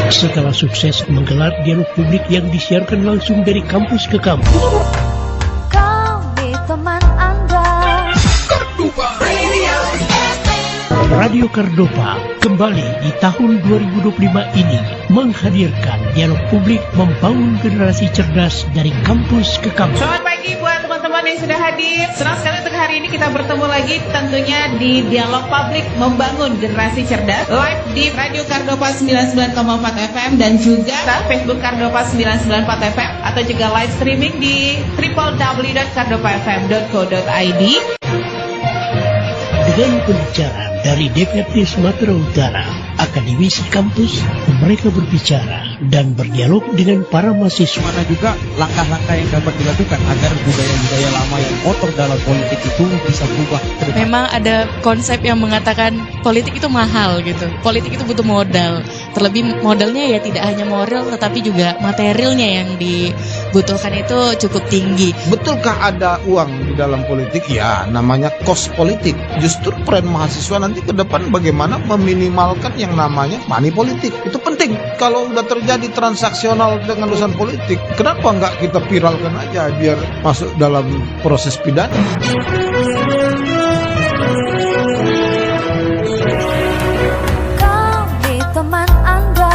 Setelah sukses menggelar dialog publik yang disiarkan langsung dari kampus ke kampus, Kami teman Anda. Radio Kardopa kembali di tahun 2025 ini menghadirkan dialog publik membangun generasi cerdas dari kampus ke kampus. Selamat pagi buat teman-teman yang sudah hadir. Senang sekali untuk hari ini kita bertemu lagi tentunya di Dialog Publik Membangun Generasi Cerdas live di Radio Kardopa 99,4 FM dan juga Facebook Kardopa 994 FM atau juga live streaming di www.kardopafm.co.id. Dengan pembicaraan dari DPRD Sumatera Utara, akademisi kampus, mereka berbicara dan berdialog dengan para mahasiswa. Mana juga langkah-langkah yang dapat dilakukan agar budaya-budaya lama yang kotor dalam politik itu bisa berubah ke depan. Memang ada konsep yang mengatakan politik itu mahal gitu. Politik itu butuh modal. Terlebih modalnya ya tidak hanya moral tetapi juga materialnya yang dibutuhkan itu cukup tinggi. Betulkah ada uang di dalam politik? Ya, namanya cost politik. Justru peran mahasiswa nanti ke depan bagaimana meminimalkan yang namanya money politik. Itu penting. Kalau udah terjadi transaksional dengan urusan politik, kenapa nggak kita viralkan aja biar masuk dalam proses pidana? Kami teman Anda.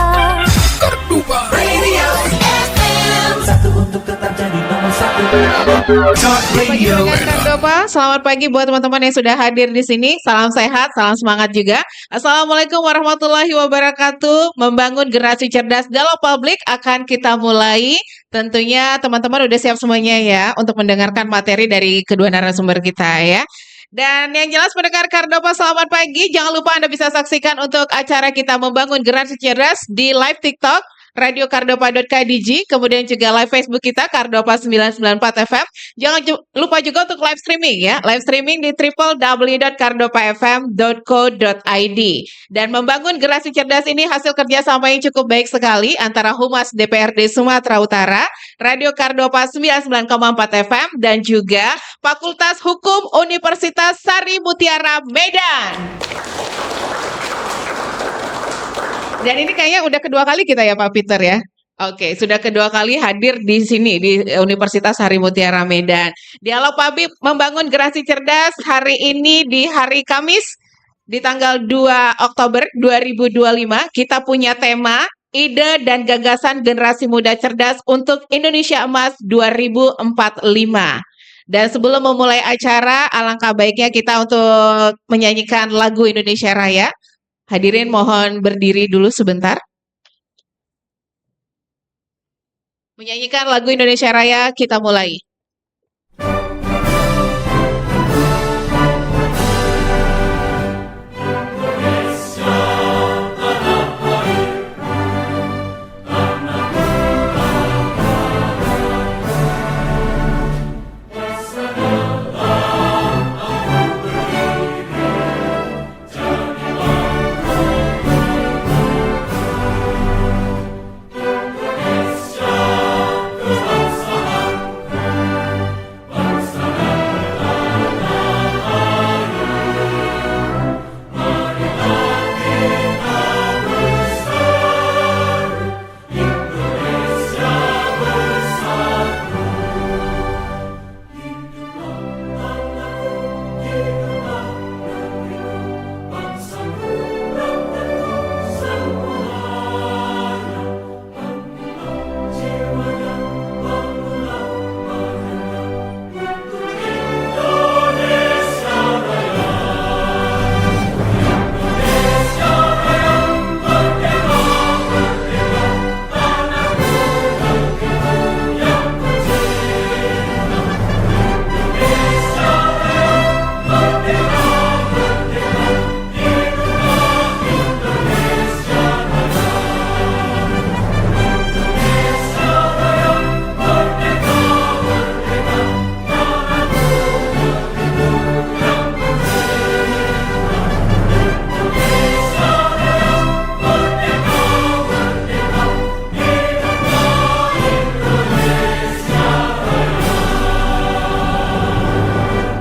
Pagi dengan Kardopa. Selamat pagi buat teman-teman yang sudah hadir di sini. Salam sehat, salam semangat juga. Assalamualaikum warahmatullahi wabarakatuh. Membangun generasi cerdas dalam publik akan kita mulai. Tentunya teman-teman udah siap semuanya ya untuk mendengarkan materi dari kedua narasumber kita ya. Dan yang jelas pendengar Kardopa selamat pagi. Jangan lupa Anda bisa saksikan untuk acara kita Membangun Generasi Cerdas di live TikTok Radio Kardopa.kdg, kemudian juga live Facebook kita Kardopa 994 FM. Jangan lupa juga untuk live streaming ya, live streaming di www.kardopafm.co.id. Dan membangun generasi cerdas ini hasil kerjasama yang cukup baik sekali antara Humas DPRD Sumatera Utara, Radio Kardopa 99,4 FM, dan juga Fakultas Hukum Universitas Sari Mutiara Medan. Dan ini kayaknya udah kedua kali kita ya Pak Peter ya. Oke, sudah kedua kali hadir di sini di Universitas Sari Mutiara Medan. Dialog Publik Membangun Generasi Cerdas hari ini di hari Kamis di tanggal 2 Oktober 2025 kita punya tema ide dan gagasan generasi muda cerdas untuk Indonesia Emas 2045. Dan sebelum memulai acara, alangkah baiknya kita untuk menyanyikan lagu Indonesia Raya. Hadirin mohon berdiri dulu sebentar. Menyanyikan lagu Indonesia Raya, kita mulai.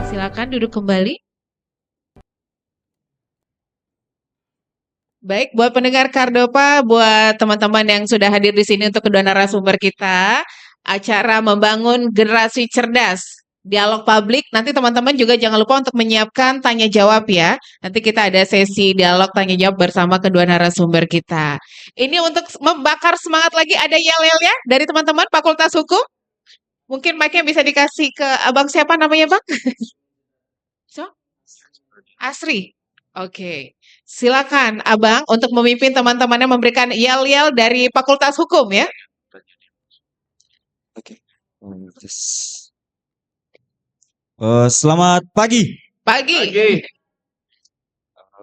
Silakan duduk kembali. Baik, buat pendengar Kardopa, buat teman-teman yang sudah hadir di sini untuk kedua narasumber kita, acara membangun generasi cerdas, dialog publik. Nanti teman-teman juga jangan lupa untuk menyiapkan tanya jawab ya. Nanti kita ada sesi dialog tanya jawab bersama kedua narasumber kita. Ini untuk membakar semangat lagi, ada yel-yel ya dari teman-teman Fakultas Hukum. Mungkin mic-nya bisa dikasih ke abang siapa namanya bang? So? Asri. Oke. Silakan abang untuk memimpin teman-temannya memberikan yel-yel dari Fakultas Hukum ya. Selamat pagi. Pagi.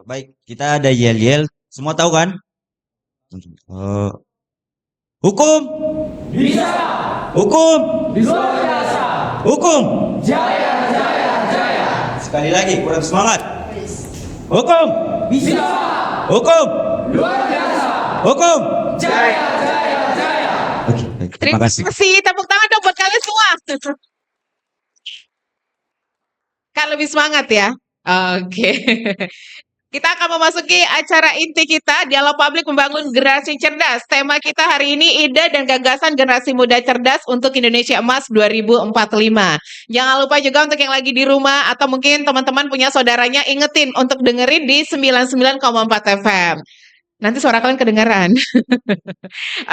Baik, kita ada yel-yel. Semua tahu kan? Hukum. Bisa. Hukum. Bisa. Hukum. Jaya, jaya, jaya. Sekali lagi, kurang semangat. Hukum. Bisa. Hukum. Luar biasa. Hukum. Jaya, jaya, jaya. Oke, baik. Terima kasih. Tepuk tangan dong buat kalian semua. Kan lebih semangat ya. Oke. Kita akan memasuki acara inti kita, dialog publik membangun generasi cerdas. Tema kita hari ini ide dan gagasan generasi muda cerdas untuk Indonesia Emas 2045. Jangan lupa juga untuk yang lagi di rumah atau mungkin teman-teman punya saudaranya ingetin untuk dengerin di 99,4 FM. Nanti suara kalian kedengaran.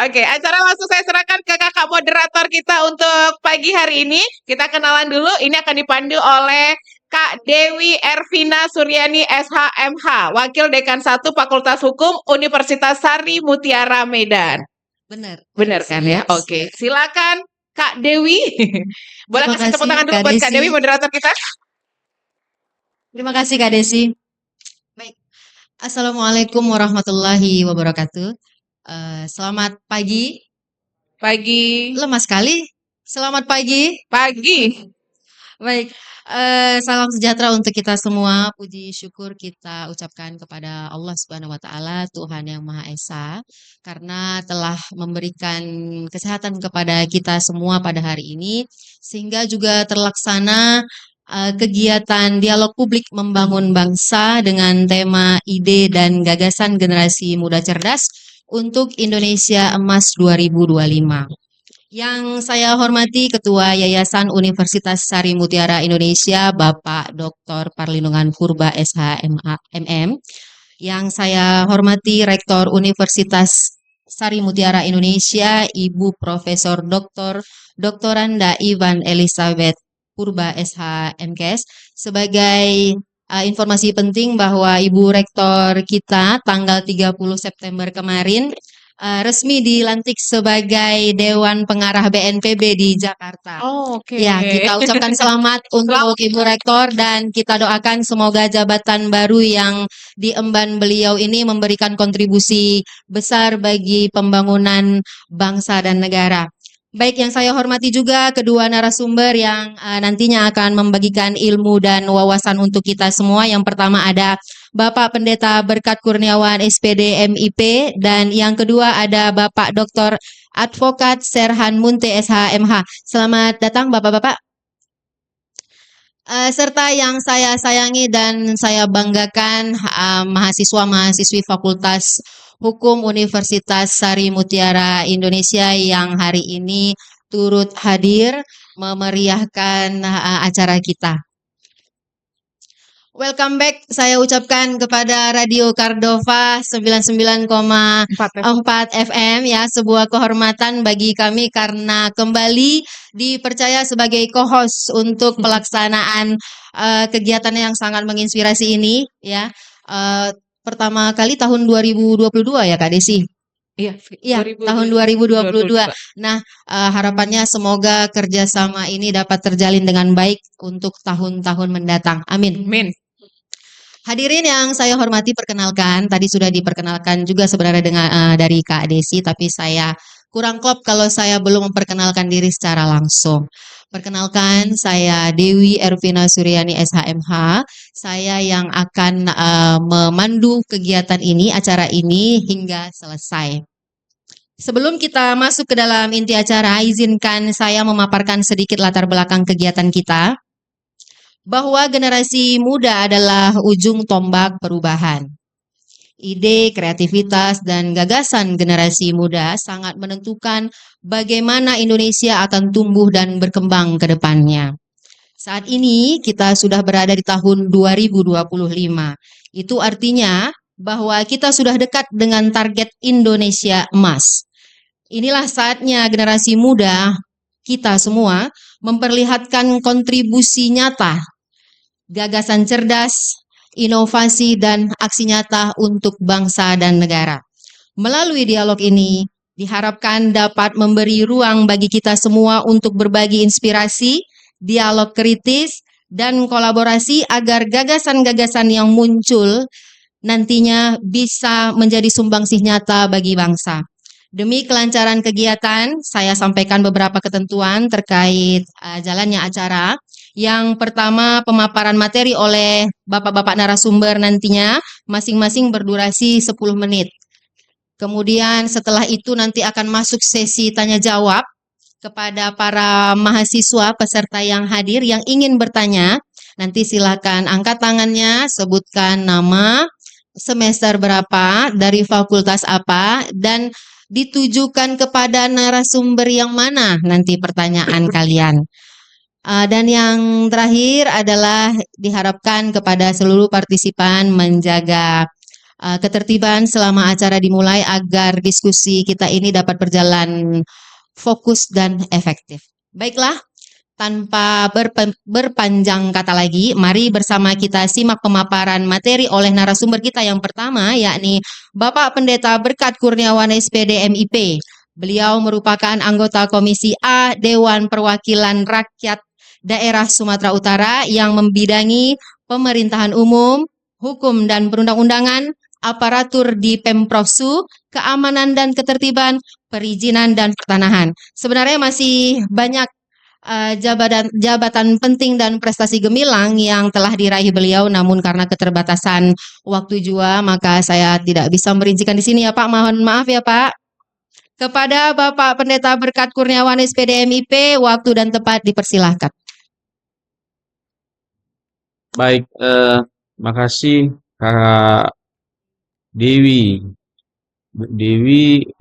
Oke, acara langsung saya serahkan ke kakak moderator kita untuk pagi hari ini. Kita kenalan dulu, ini akan dipandu oleh Kak Dewi Ervina Suryani SHMH, Wakil Dekan 1 Fakultas Hukum Universitas Sari Mutiara Medan. Benar. Benar kan ya? Oke, silakan Kak Dewi. Boleh Terima kasih tepuk kasih, tangan dulu Kak buat Kak Desi. Dewi, moderator kita. Terima kasih Kak Desi. Baik. Assalamualaikum warahmatullahi wabarakatuh. Selamat pagi. Pagi. Lemas sekali. Selamat pagi. Pagi. Baik. Salam sejahtera untuk kita semua. Puji syukur kita ucapkan kepada Allah Subhanahu wa taala, Tuhan yang Maha Esa, karena telah memberikan kesehatan kepada kita semua pada hari ini sehingga juga terlaksana kegiatan dialog publik membangun bangsa dengan tema ide dan gagasan generasi muda cerdas untuk Indonesia Emas 2025. Yang saya hormati Ketua Yayasan Universitas Sari Mutiara Indonesia, Bapak Dr. Parlindungan Purba SHMM. Yang saya hormati Rektor Universitas Sari Mutiara Indonesia, Ibu Profesor Doktoranda Ivan Elizabeth Purba SHMKes. Sebagai informasi penting bahwa Ibu Rektor kita tanggal 30 September kemarin resmi dilantik sebagai Dewan Pengarah BNPB di Jakarta. Oh, oke. Ya, kita ucapkan selamat untuk Ibu Rektor dan kita doakan semoga jabatan baru yang diemban beliau ini memberikan kontribusi besar bagi pembangunan bangsa dan negara. Baik, yang saya hormati juga kedua narasumber yang nantinya akan membagikan ilmu dan wawasan untuk kita semua. Yang pertama ada Bapak Pendeta Berkat Kurniawan SPD MIP dan yang kedua ada Bapak Dr. Advokat Serhan Munte SHMH. Selamat datang Bapak-bapak. Serta yang saya sayangi dan saya banggakan mahasiswa-mahasiswi Fakultas Hukum Universitas Sari Mutiara Indonesia yang hari ini turut hadir memeriahkan acara kita. Welcome back, saya ucapkan kepada Radio Cardova 99,4 FM ya, sebuah kehormatan bagi kami karena kembali dipercaya sebagai co-host untuk pelaksanaan kegiatan yang sangat menginspirasi ini ya. Pertama kali tahun 2022 ya Kak Desi. Iya, tahun 2022. Nah, harapannya semoga kerjasama ini dapat terjalin dengan baik untuk tahun-tahun mendatang. Amin. Amin. Hadirin yang saya hormati, perkenalkan, tadi sudah diperkenalkan juga sebenarnya dengan dari Kak Desi, tapi saya kurang klop kalau saya belum memperkenalkan diri secara langsung. Perkenalkan, saya Dewi Ervina Suryani SHMH. Saya yang akan memandu kegiatan ini, acara ini hingga selesai. Sebelum kita masuk ke dalam inti acara, izinkan saya memaparkan sedikit latar belakang kegiatan kita. Bahwa generasi muda adalah ujung tombak perubahan. Ide, kreativitas, dan gagasan generasi muda sangat menentukan bagaimana Indonesia akan tumbuh dan berkembang ke depannya. Saat ini kita sudah berada di tahun 2025. Itu artinya bahwa kita sudah dekat dengan target Indonesia Emas. Inilah saatnya generasi muda kita semua memperlihatkan kontribusi nyata, gagasan cerdas, inovasi, dan aksi nyata untuk bangsa dan negara. Melalui dialog ini, diharapkan dapat memberi ruang bagi kita semua untuk berbagi inspirasi, dialog kritis, dan kolaborasi agar gagasan-gagasan yang muncul nantinya bisa menjadi sumbangsih nyata bagi bangsa. Demi kelancaran kegiatan, saya sampaikan beberapa ketentuan terkait jalannya acara. Yang pertama, pemaparan materi oleh bapak-bapak narasumber nantinya masing-masing berdurasi 10 menit. Kemudian setelah itu nanti akan masuk sesi tanya jawab kepada para mahasiswa peserta yang hadir yang ingin bertanya. Nanti silakan angkat tangannya, sebutkan nama, semester berapa, dari fakultas apa, dan ditujukan kepada narasumber yang mana nanti pertanyaan kalian. Dan yang terakhir adalah diharapkan kepada seluruh partisipan menjaga ketertiban selama acara dimulai agar diskusi kita ini dapat berjalan fokus dan efektif. Baiklah, tanpa berpanjang kata lagi, mari bersama kita simak pemaparan materi oleh narasumber kita yang pertama, yakni Bapak Pendeta Berkat Kurniawan SPD MIP. Beliau merupakan anggota Komisi A Dewan Perwakilan Rakyat Daerah Sumatera Utara yang membidangi pemerintahan umum, hukum dan perundang-undangan, aparatur di Pemprov-Su, keamanan dan ketertiban, perizinan dan pertanahan. Sebenarnya masih banyak jabatan penting dan prestasi gemilang yang telah diraih beliau, namun karena keterbatasan waktu jua maka saya tidak bisa merincikan di sini ya Pak. Mohon maaf ya Pak. Kepada Bapak Pendeta Berkat Kurniawan SPD MIP, waktu dan tempat dipersilahkan. Baik, makasih Kak Dewi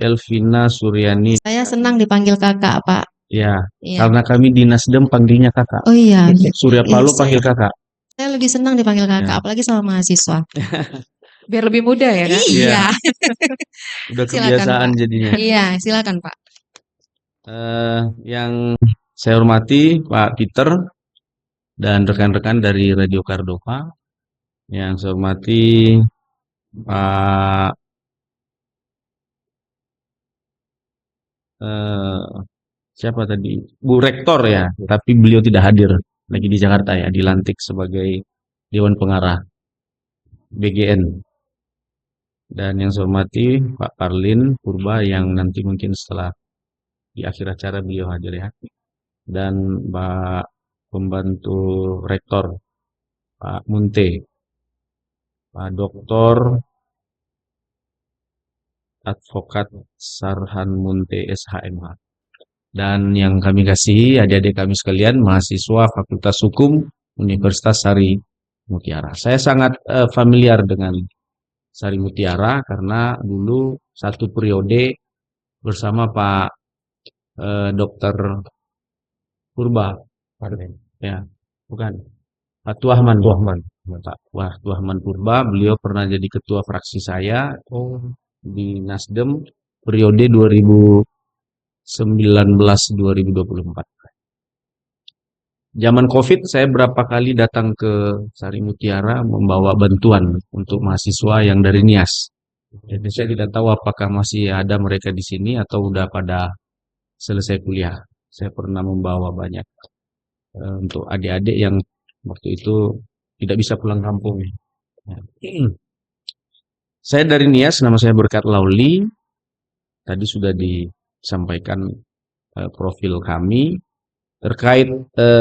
Elvina Suryani. Saya senang dipanggil kakak Pak. Ya, Iya. karena kami di Nasdem panggilnya kakak. Oh iya. Surya Paloh panggil kakak. Saya lebih senang dipanggil kakak, Ya. apalagi sama mahasiswa. Biar lebih mudah ya kan? Iya. Udah Silakan, kebiasaan Pak. jadinya. Iya, silakan Pak. Yang saya hormati Pak Peter dan rekan-rekan dari Radio Cardova. Yang saya hormati Pak siapa tadi? Bu Rektor ya, tapi beliau tidak hadir lagi di Jakarta ya, dilantik sebagai Dewan Pengarah BGN. Dan yang saya hormati Pak Parlin Purba yang nanti mungkin setelah di akhir acara beliau hadir ya. Dan Pak Pembantu Rektor Pak Munte, Pak Doktor Advokat Sarhan Munte SHMH. Dan yang kami kasihi adik-adik kami sekalian, mahasiswa Fakultas Hukum Universitas Sari Mutiara. Saya sangat familiar dengan Sari Mutiara karena dulu satu periode bersama Pak Dr. Purba, ya, bukan Pak Tuahman, Pak Tuahman Purba. Beliau pernah jadi ketua fraksi saya di Nasdem periode 2019-2024. Zaman COVID saya berapa kali datang ke Sari Mutiara membawa bantuan untuk mahasiswa yang dari Nias. Jadi saya tidak tahu apakah masih ada mereka di sini atau udah pada selesai kuliah. Saya pernah membawa banyak untuk adik-adik yang waktu itu tidak bisa pulang kampung. Ya. Saya dari Nias, nama saya Berkat Lauli. Tadi sudah disampaikan profil kami. Terkait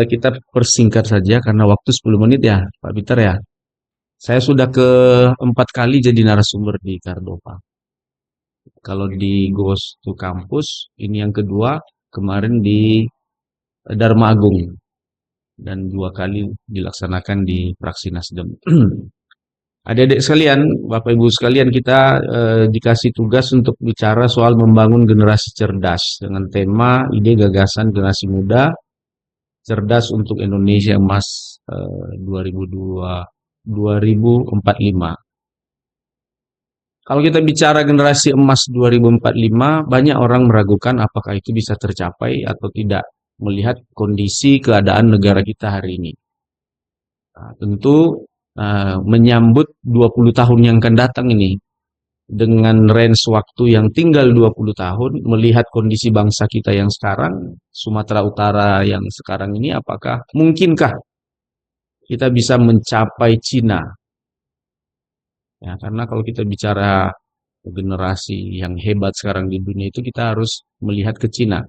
kita persingkat saja karena waktu 10 menit ya Pak Peter ya. Saya sudah ke-4 kali jadi narasumber di Cardova. Kalau di Ghost to Campus, ini yang kedua, kemarin di Dharma Agung. Dan 2 kali dilaksanakan di Praksi Nasdem. Adik-adik sekalian, Bapak Ibu sekalian, kita dikasih tugas untuk bicara soal membangun generasi cerdas dengan tema ide gagasan generasi muda cerdas untuk Indonesia Emas 2045. Kalau kita bicara generasi emas 2045, banyak orang meragukan apakah itu bisa tercapai atau tidak melihat kondisi keadaan negara kita hari ini. Nah, tentu menyambut 20 tahun yang akan datang ini dengan range waktu yang tinggal 20 tahun, melihat kondisi bangsa kita yang sekarang, Sumatera Utara yang sekarang ini, apakah mungkinkah kita bisa mencapai Cina? Ya, karena kalau kita bicara generasi yang hebat sekarang di dunia itu, kita harus melihat ke Cina.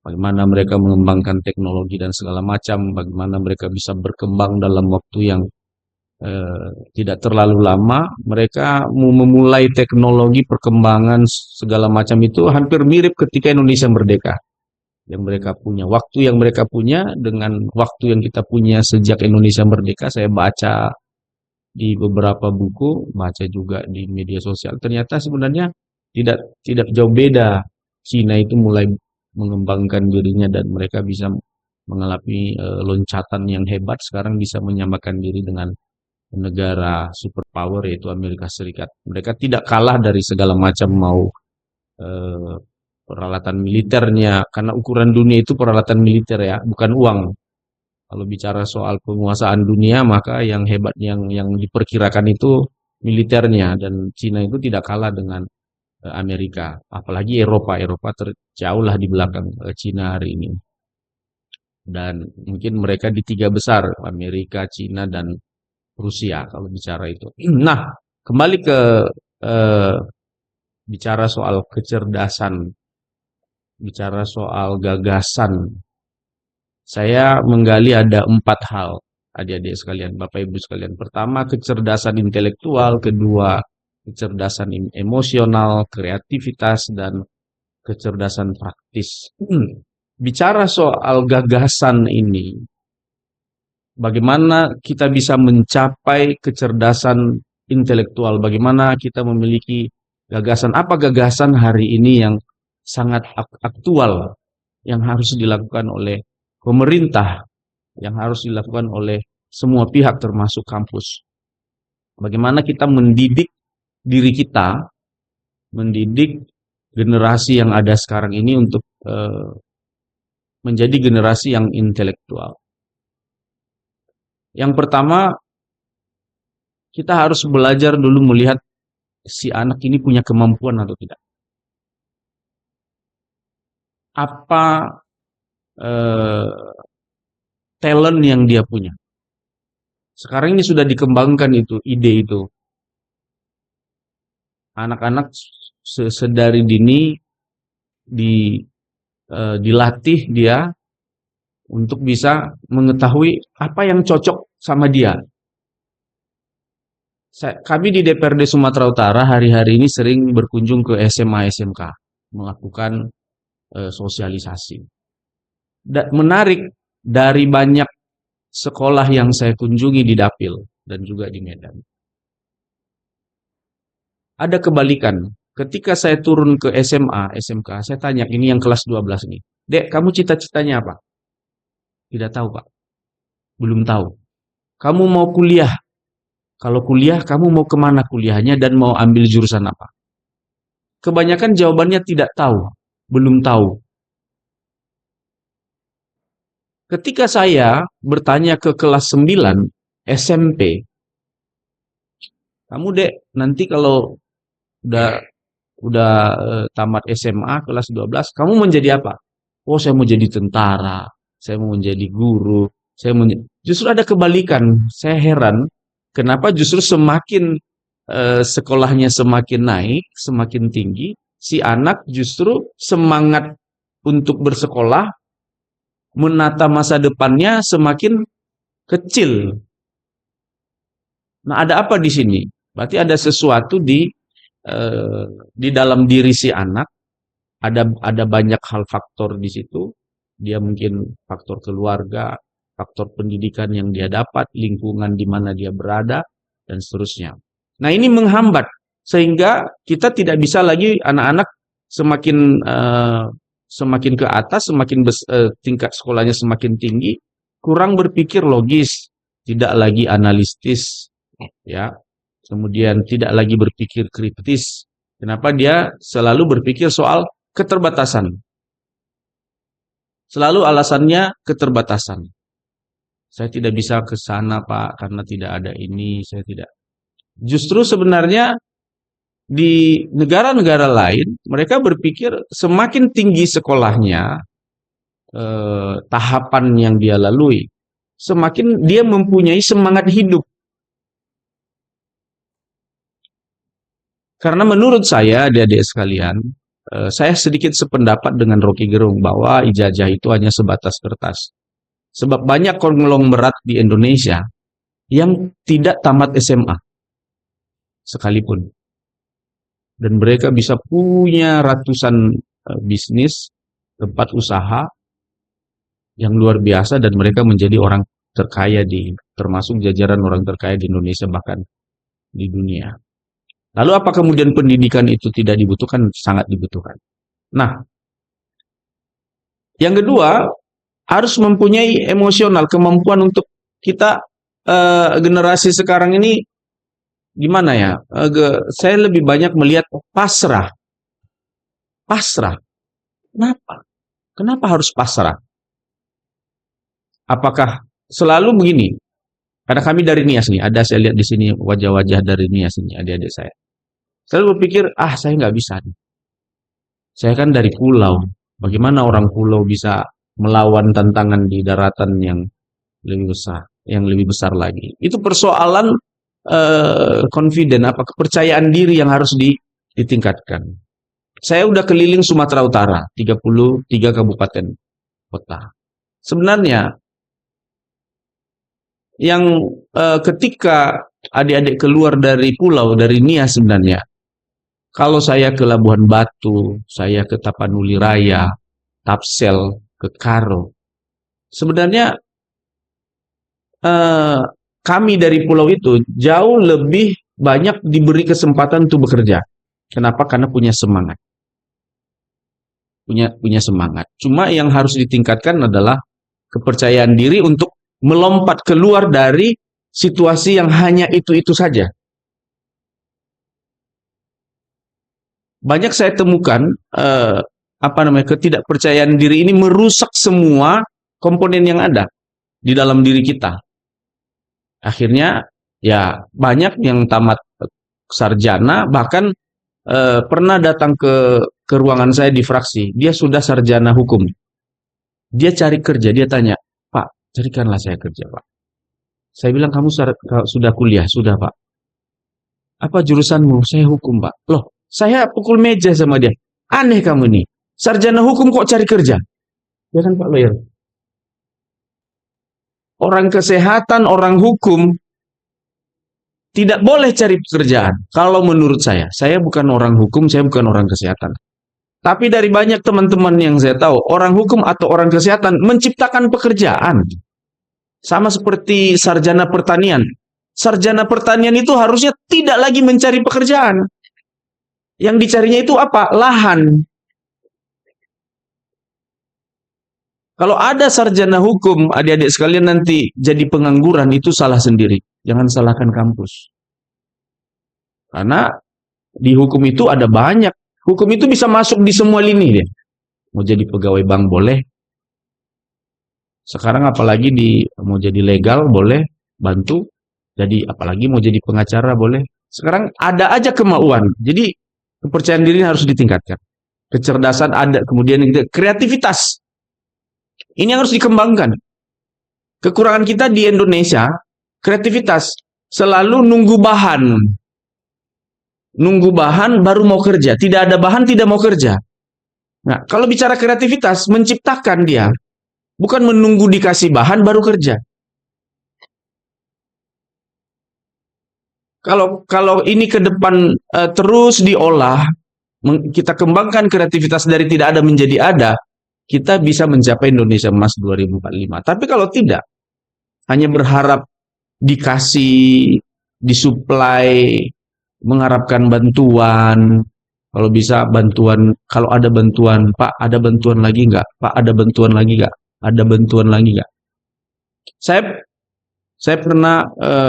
Bagaimana mereka mengembangkan teknologi dan segala macam, bagaimana mereka bisa berkembang dalam waktu yang tidak terlalu lama. Mereka memulai teknologi perkembangan segala macam itu hampir mirip ketika Indonesia merdeka. Yang mereka punya, waktu yang mereka punya dengan waktu yang kita punya sejak Indonesia merdeka, saya baca di beberapa buku, baca juga di media sosial, ternyata sebenarnya tidak jauh beda. Cina itu mulai mengembangkan dirinya dan mereka bisa mengalami loncatan yang hebat, sekarang bisa menyamakan diri dengan negara superpower yaitu Amerika Serikat. Mereka tidak kalah dari segala macam, mau peralatan militernya, karena ukuran dunia itu peralatan militer ya, bukan uang. Kalau bicara soal penguasaan dunia, maka yang hebat yang diperkirakan itu militernya, dan Cina itu tidak kalah dengan Amerika, apalagi Eropa. Eropa terjauhlah di belakang Cina hari ini. Dan mungkin mereka di tiga besar, Amerika, Cina, dan Rusia kalau bicara itu. Nah, kembali ke bicara soal kecerdasan, bicara soal gagasan. Saya menggali ada 4 hal, adik-adik sekalian, Bapak Ibu sekalian. Pertama, kecerdasan intelektual. Kedua, kecerdasan emosional, kreativitas, dan kecerdasan praktis. Bicara soal gagasan ini, bagaimana kita bisa mencapai kecerdasan intelektual, bagaimana kita memiliki gagasan, apa gagasan hari ini yang sangat aktual, yang harus dilakukan oleh pemerintah, yang harus dilakukan oleh semua pihak termasuk kampus. Bagaimana kita mendidik diri kita, mendidik generasi yang ada sekarang ini untuk menjadi generasi yang intelektual. Yang pertama, kita harus belajar dulu melihat si anak ini punya kemampuan atau tidak. Apa talent yang dia punya. Sekarang ini sudah dikembangkan itu, ide itu. Anak-anak sedari dini dilatih dia untuk bisa mengetahui apa yang cocok sama dia. Kami di DPRD Sumatera Utara hari-hari ini sering berkunjung ke SMA SMK, melakukan sosialisasi. Menarik, dari banyak sekolah yang saya kunjungi di Dapil dan juga di Medan, ada kebalikan. Ketika saya turun ke SMA, SMK, saya tanya, ini yang kelas 12 nih, Dek, kamu cita-citanya apa? Tidak tahu, Pak. Belum tahu. Kamu mau kuliah? Kalau kuliah, kamu mau kemana kuliahnya dan mau ambil jurusan apa? Kebanyakan jawabannya tidak tahu, belum tahu. Ketika saya bertanya ke kelas 9 SMP, kamu Dek, nanti kalau udah tamat SMA kelas 12, kamu mau jadi apa? Oh, saya mau jadi tentara, saya mau menjadi guru, justru ada kebalikan. Saya heran kenapa justru semakin sekolahnya semakin naik, semakin tinggi, si anak justru semangat untuk bersekolah, menata masa depannya semakin kecil. Nah, ada apa di sini? Berarti ada sesuatu di dalam diri si anak. Ada banyak hal faktor di situ. Dia mungkin faktor keluarga, faktor pendidikan yang dia dapat, lingkungan di mana dia berada, dan seterusnya. Nah, ini menghambat sehingga kita tidak bisa lagi anak-anak semakin ke atas, tingkat sekolahnya semakin tinggi, kurang berpikir logis, tidak lagi analitis, ya. Kemudian tidak lagi berpikir kritis. Kenapa? Dia selalu berpikir soal keterbatasan. Selalu alasannya keterbatasan. Saya tidak bisa ke sana, Pak, karena tidak ada ini, saya tidak. Justru sebenarnya di negara-negara lain, mereka berpikir semakin tinggi sekolahnya, tahapan yang dia lalui, semakin dia mempunyai semangat hidup. Karena menurut saya, adik-adik sekalian, saya sedikit sependapat dengan Rocky Gerung bahwa ijazah itu hanya sebatas kertas. Sebab banyak konglomerat di Indonesia yang tidak tamat SMA sekalipun. Dan mereka bisa punya ratusan bisnis, tempat usaha yang luar biasa, dan mereka menjadi orang terkaya termasuk jajaran orang terkaya di Indonesia bahkan di dunia. Lalu apa kemudian pendidikan itu tidak dibutuhkan? Sangat dibutuhkan. Nah, yang kedua, harus mempunyai emosional, kemampuan untuk kita, generasi sekarang ini, gimana ya, saya lebih banyak melihat pasrah. Pasrah. Kenapa harus pasrah? Apakah selalu begini? Karena kami dari Nias nih, saya lihat di sini wajah-wajah dari Nias ini, adik-adik saya. Selalu berpikir, saya nggak bisa nih. Saya kan dari pulau. Bagaimana orang pulau bisa melawan tantangan di daratan yang lebih besar lagi? Itu persoalan confident, kepercayaan diri yang harus ditingkatkan. Saya udah keliling Sumatera Utara, 33 kabupaten kota. Sebenarnya yang ketika adik-adik keluar dari pulau, dari Nias sebenarnya, kalau saya ke Labuhan Batu, saya ke Tapanuli Raya, Tapsel, ke Karo, sebenarnya kami dari pulau itu jauh lebih banyak diberi kesempatan untuk bekerja. Kenapa? Karena punya semangat. Punya semangat. Cuma yang harus ditingkatkan adalah kepercayaan diri untuk melompat keluar dari situasi yang hanya itu-itu saja. Banyak saya temukan ketidakpercayaan diri ini merusak semua komponen yang ada di dalam diri kita. Akhirnya ya banyak yang tamat sarjana, bahkan pernah datang ke ruangan saya di fraksi, dia sudah sarjana hukum. Dia cari kerja, dia tanya, "Pak, carikanlah saya kerja, Pak." Saya bilang, "Kamu sudah kuliah?" "Sudah, Pak." "Apa jurusanmu?" "Saya hukum, Pak." "Loh, saya pukul meja sama dia. Aneh kamu nih, sarjana hukum kok cari kerja?" Ya kan Pak Lawyer? Orang kesehatan, orang hukum tidak boleh cari pekerjaan. Kalau menurut saya bukan orang hukum, saya bukan orang kesehatan. Tapi dari banyak teman-teman yang saya tahu, orang hukum atau orang kesehatan menciptakan pekerjaan. Sama seperti sarjana pertanian. Sarjana pertanian itu harusnya tidak lagi mencari pekerjaan. Yang dicarinya itu apa? Lahan. Kalau ada sarjana hukum, adik-adik sekalian nanti jadi pengangguran, itu salah sendiri. Jangan salahkan kampus. Karena di hukum itu ada banyak. Hukum itu bisa masuk di semua lini dia. Mau jadi pegawai bank boleh. Sekarang apalagi mau jadi legal boleh, bantu. Jadi apalagi mau jadi pengacara boleh. Sekarang ada aja kemauan. Jadi kepercayaan diri harus ditingkatkan. Kecerdasan ada, kemudian kreativitas. Ini yang harus dikembangkan. Kekurangan kita di Indonesia, kreativitas. Selalu nunggu bahan. Nunggu bahan baru mau kerja. Tidak ada bahan tidak mau kerja. Nah, kalau bicara kreativitas, menciptakan dia. Bukan menunggu dikasih bahan baru kerja. Kalau ini ke depan terus diolah, kita kembangkan kreativitas dari tidak ada menjadi ada, kita bisa mencapai Indonesia Emas 2045. Tapi kalau tidak, hanya berharap dikasih, disuplai, mengharapkan bantuan. Kalau bisa bantuan, kalau ada bantuan, Pak, ada bantuan lagi nggak? Pak, ada bantuan lagi nggak? Ada bantuan lagi nggak? Saya saya pernah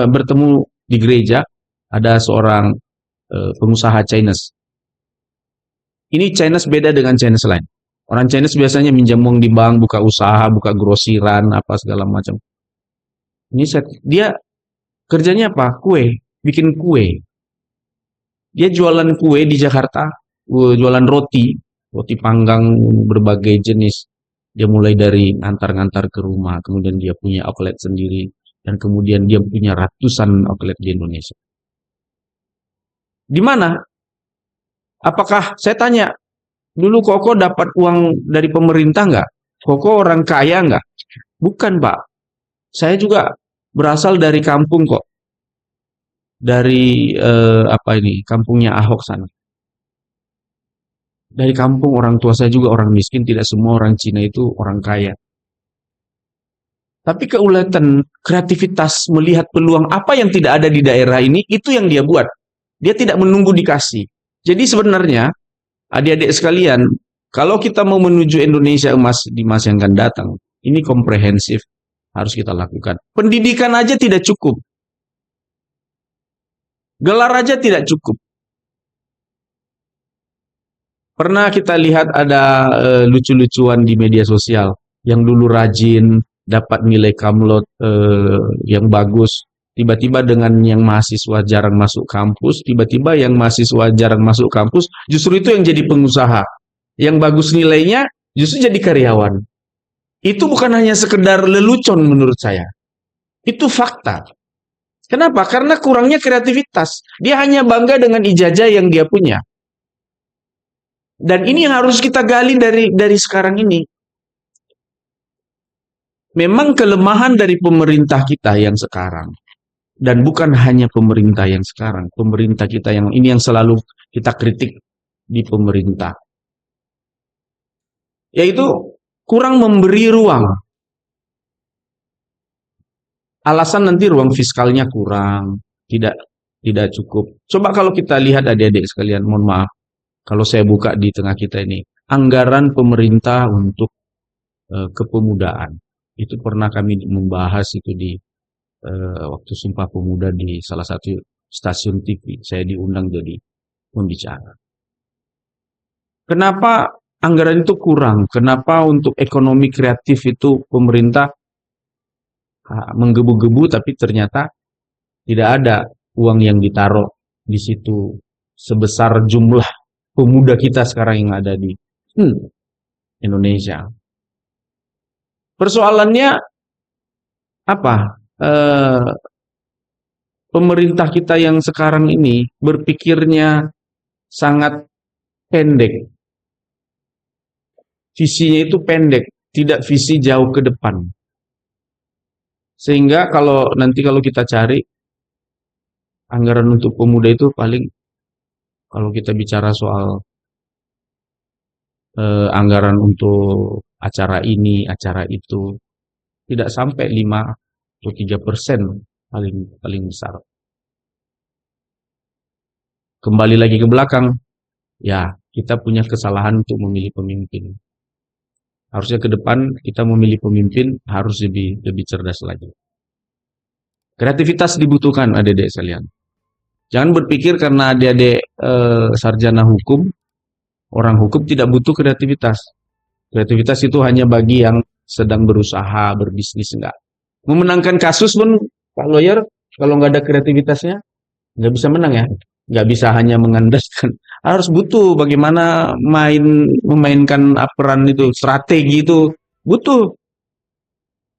bertemu di gereja, ada seorang pengusaha Chinese. Ini Chinese beda dengan Chinese lain. Orang Chinese biasanya minjam uang di bank, buka usaha, buka grosiran, apa segala macam. Dia kerjanya apa? Kue, bikin kue. Dia jualan kue di Jakarta, jualan roti, roti panggang berbagai jenis. Dia mulai dari ngantar-ngantar ke rumah, kemudian dia punya outlet sendiri, dan kemudian dia punya ratusan outlet di Indonesia. Di mana? Apakah saya tanya, dulu Koko dapat uang dari pemerintah nggak? Koko orang kaya nggak? Bukan, Pak. Saya juga berasal dari kampung kok. Dari kampungnya Ahok sana. Dari kampung, orang tua saya juga orang miskin, tidak semua orang Cina itu orang kaya. Tapi keuletan, kreativitas, melihat peluang apa yang tidak ada di daerah ini, itu yang dia buat. Dia tidak menunggu dikasih. Jadi sebenarnya, adik-adik sekalian, kalau kita mau menuju Indonesia emas di masa yang akan datang, ini komprehensif harus kita lakukan. Pendidikan aja tidak cukup. Gelar aja tidak cukup. Pernah kita lihat ada lucu-lucuan di media sosial yang dulu rajin dapat nilai kumlot yang bagus, tiba-tiba dengan yang mahasiswa jarang masuk kampus, tiba-tiba yang mahasiswa jarang masuk kampus justru itu yang jadi pengusaha. Yang bagus nilainya justru jadi karyawan. Itu bukan hanya sekedar lelucon menurut saya. Itu fakta. Kenapa? Karena kurangnya kreativitas. Dia hanya bangga dengan ijazah yang dia punya. Dan ini yang harus kita gali dari sekarang ini. Memang kelemahan dari pemerintah kita yang sekarang, dan bukan hanya pemerintah yang sekarang, pemerintah kita yang ini yang selalu kita kritik di pemerintah, yaitu kurang memberi ruang. Alasan nanti ruang fiskalnya kurang, tidak cukup. Coba kalau kita lihat adik-adik sekalian, mohon maaf, kalau saya buka di tengah kita ini, anggaran pemerintah untuk kepemudaan. Itu pernah kami membahas itu di waktu Sumpah Pemuda di salah satu stasiun TV. Saya diundang jadi pembicara. Kenapa anggaran itu kurang? Kenapa untuk ekonomi kreatif itu pemerintah menggebu-gebu tapi ternyata tidak ada uang yang ditaruh di situ sebesar jumlah pemuda kita sekarang yang ada di Indonesia. Persoalannya apa? Pemerintah kita yang sekarang ini berpikirnya sangat pendek. Visinya itu pendek, tidak visi jauh ke depan. Sehingga kalau kita cari anggaran untuk pemuda itu paling, kalau kita bicara soal anggaran untuk acara ini, acara itu, tidak sampai 5 atau 3% paling besar. Kembali lagi ke belakang, ya kita punya kesalahan untuk memilih pemimpin. Harusnya ke depan kita memilih pemimpin harus lebih cerdas lagi. Kreativitas dibutuhkan adik-adik sekalian. Jangan berpikir karena adik-adik sarjana hukum, orang hukum tidak butuh kreativitas. Kreativitas itu hanya bagi yang sedang berusaha, berbisnis, enggak. Memenangkan kasus pun, Pak Lawyer, kalau nggak ada kreativitasnya, nggak bisa menang ya. Nggak bisa hanya mengandalkan. Harus butuh bagaimana memainkan peran itu, strategi itu. Butuh.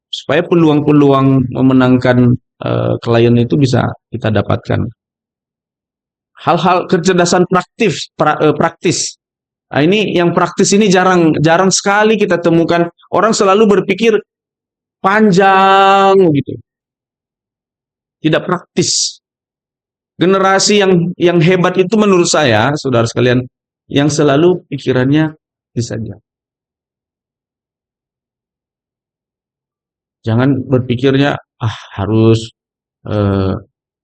Supaya peluang-peluang memenangkan klien itu bisa kita dapatkan. Hal-hal kecerdasan praktis. Nah, ini yang praktis ini jarang sekali kita temukan. Orang selalu berpikir panjang gitu. Tidak praktis. Generasi yang hebat itu menurut saya, saudara sekalian, yang selalu pikirannya saja. Jangan berpikirnya harus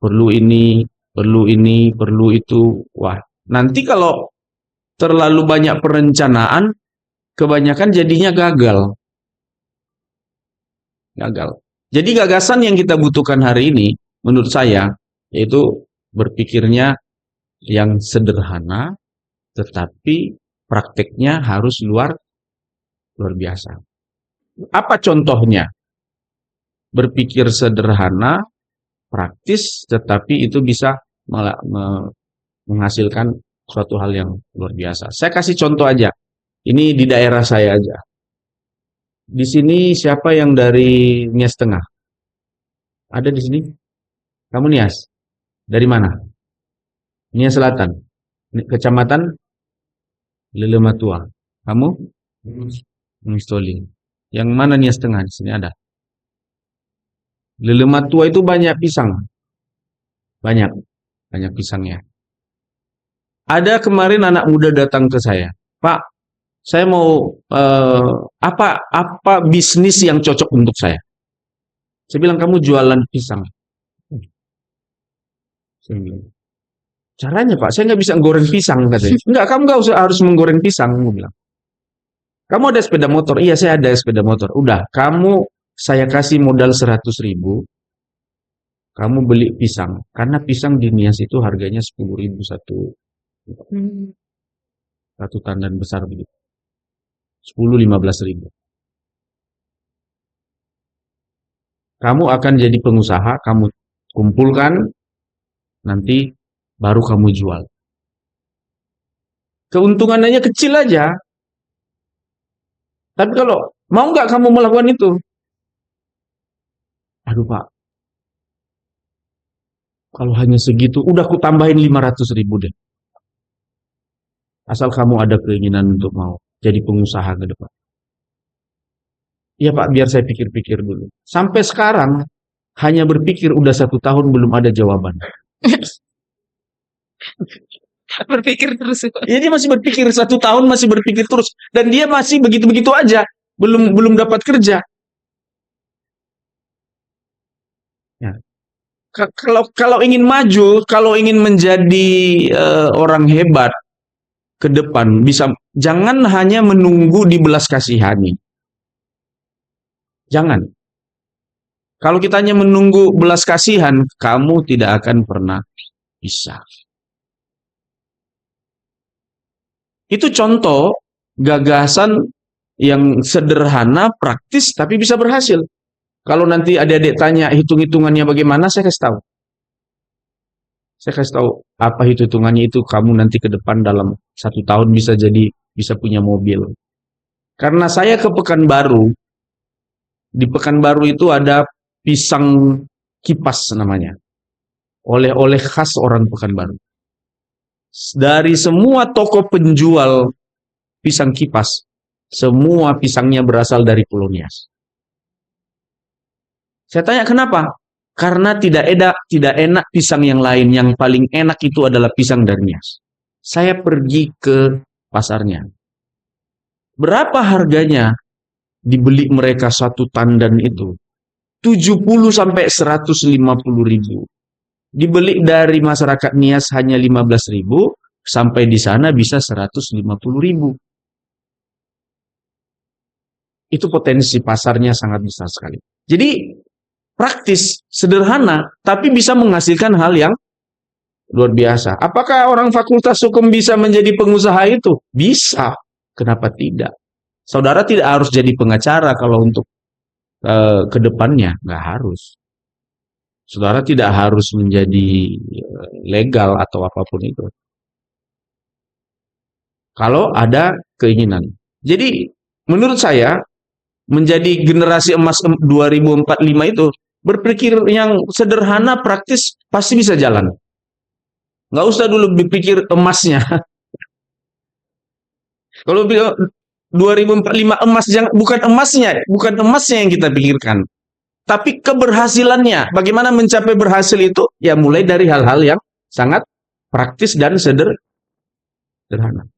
perlu ini, perlu ini, perlu itu. Wah, nanti kalau terlalu banyak perencanaan, kebanyakan jadinya gagal. Gagal. Jadi gagasan yang kita butuhkan hari ini, menurut saya, yaitu berpikirnya yang sederhana, tetapi prakteknya harus luar biasa. Apa contohnya? Berpikir sederhana, praktis, tetapi itu bisa menghasilkan suatu hal yang luar biasa. Saya kasih contoh aja. Ini di daerah saya aja. Di sini siapa yang dari Nias Tengah? Ada di sini? Kamu Nias? Dari mana? Nias Selatan. Kecamatan Lelematua. Kamu? Mistoli. Yang mana Nias Tengah? Di sini ada. Lelematua itu banyak pisang. Banyak pisangnya. Ada kemarin anak muda datang ke saya. Pak, saya mau apa bisnis yang cocok untuk saya? Saya bilang, kamu jualan pisang. Saya bilang, caranya Pak, saya nggak bisa goreng pisang katanya. Enggak, kamu nggak usah harus menggoreng pisang, aku bilang. Kamu ada sepeda motor? Iya, saya ada sepeda motor. Udah, saya kasih modal 100.000. Kamu beli pisang, karena pisang di Nias itu harganya 10.000 satu tandan besar begitu. 10-15 ribu. Kamu akan jadi pengusaha, kamu kumpulkan, nanti baru kamu jual. Keuntungannya kecil aja. Tapi kalau mau nggak kamu melakukan itu? Aduh Pak, kalau hanya segitu, udah aku tambahin 500.000 deh. Asal kamu ada keinginan untuk mau jadi pengusaha ke depan. Iya Pak, biar saya pikir-pikir dulu. Sampai sekarang, hanya berpikir udah 1 tahun belum ada jawaban. Berpikir terus. Ya, dia masih berpikir 1 tahun, masih berpikir terus. Dan dia masih begitu-begitu aja. Belum dapat kerja. Ya. Kalau ingin maju, kalau ingin menjadi orang hebat ke depan, jangan hanya menunggu dibelas kasihani. Jangan. Kalau kita hanya menunggu belas kasihan, kamu tidak akan pernah bisa. Itu contoh gagasan yang sederhana, praktis, tapi bisa berhasil. Kalau nanti adik-adik tanya hitung-hitungannya bagaimana, saya kasih tahu. Saya kasih tahu apa hitung-hitungannya itu, kamu nanti ke depan dalam 1 tahun bisa punya mobil. Karena saya ke Pekanbaru, di Pekanbaru itu ada pisang kipas namanya. Oleh-oleh khas orang Pekanbaru. Dari semua toko penjual pisang kipas, semua pisangnya berasal dari Pulau Nias. Saya tanya kenapa? Karena tidak enak pisang yang lain. Yang paling enak itu adalah pisang dari Nias. Saya pergi ke pasarnya. Berapa harganya dibeli mereka 1 tandan itu? 70-150 ribu. Dibeli dari masyarakat Nias hanya 15.000, sampai di sana bisa 150.000. Itu potensi pasarnya sangat besar sekali. Jadi praktis, sederhana, tapi bisa menghasilkan hal yang luar biasa. Apakah orang fakultas hukum bisa menjadi pengusaha itu? Bisa. Kenapa tidak? Saudara tidak harus jadi pengacara kalau untuk ke depannya, nggak harus. Saudara tidak harus menjadi legal atau apapun itu. Kalau ada keinginan. Jadi menurut saya menjadi generasi emas 2045 itu berpikir yang sederhana, praktis, pasti bisa jalan. Nggak usah dulu berpikir emasnya. Kalau 2045 emas, bukan emasnya yang kita pikirkan. Tapi keberhasilannya, bagaimana mencapai berhasil itu, ya mulai dari hal-hal yang sangat praktis dan sederhana.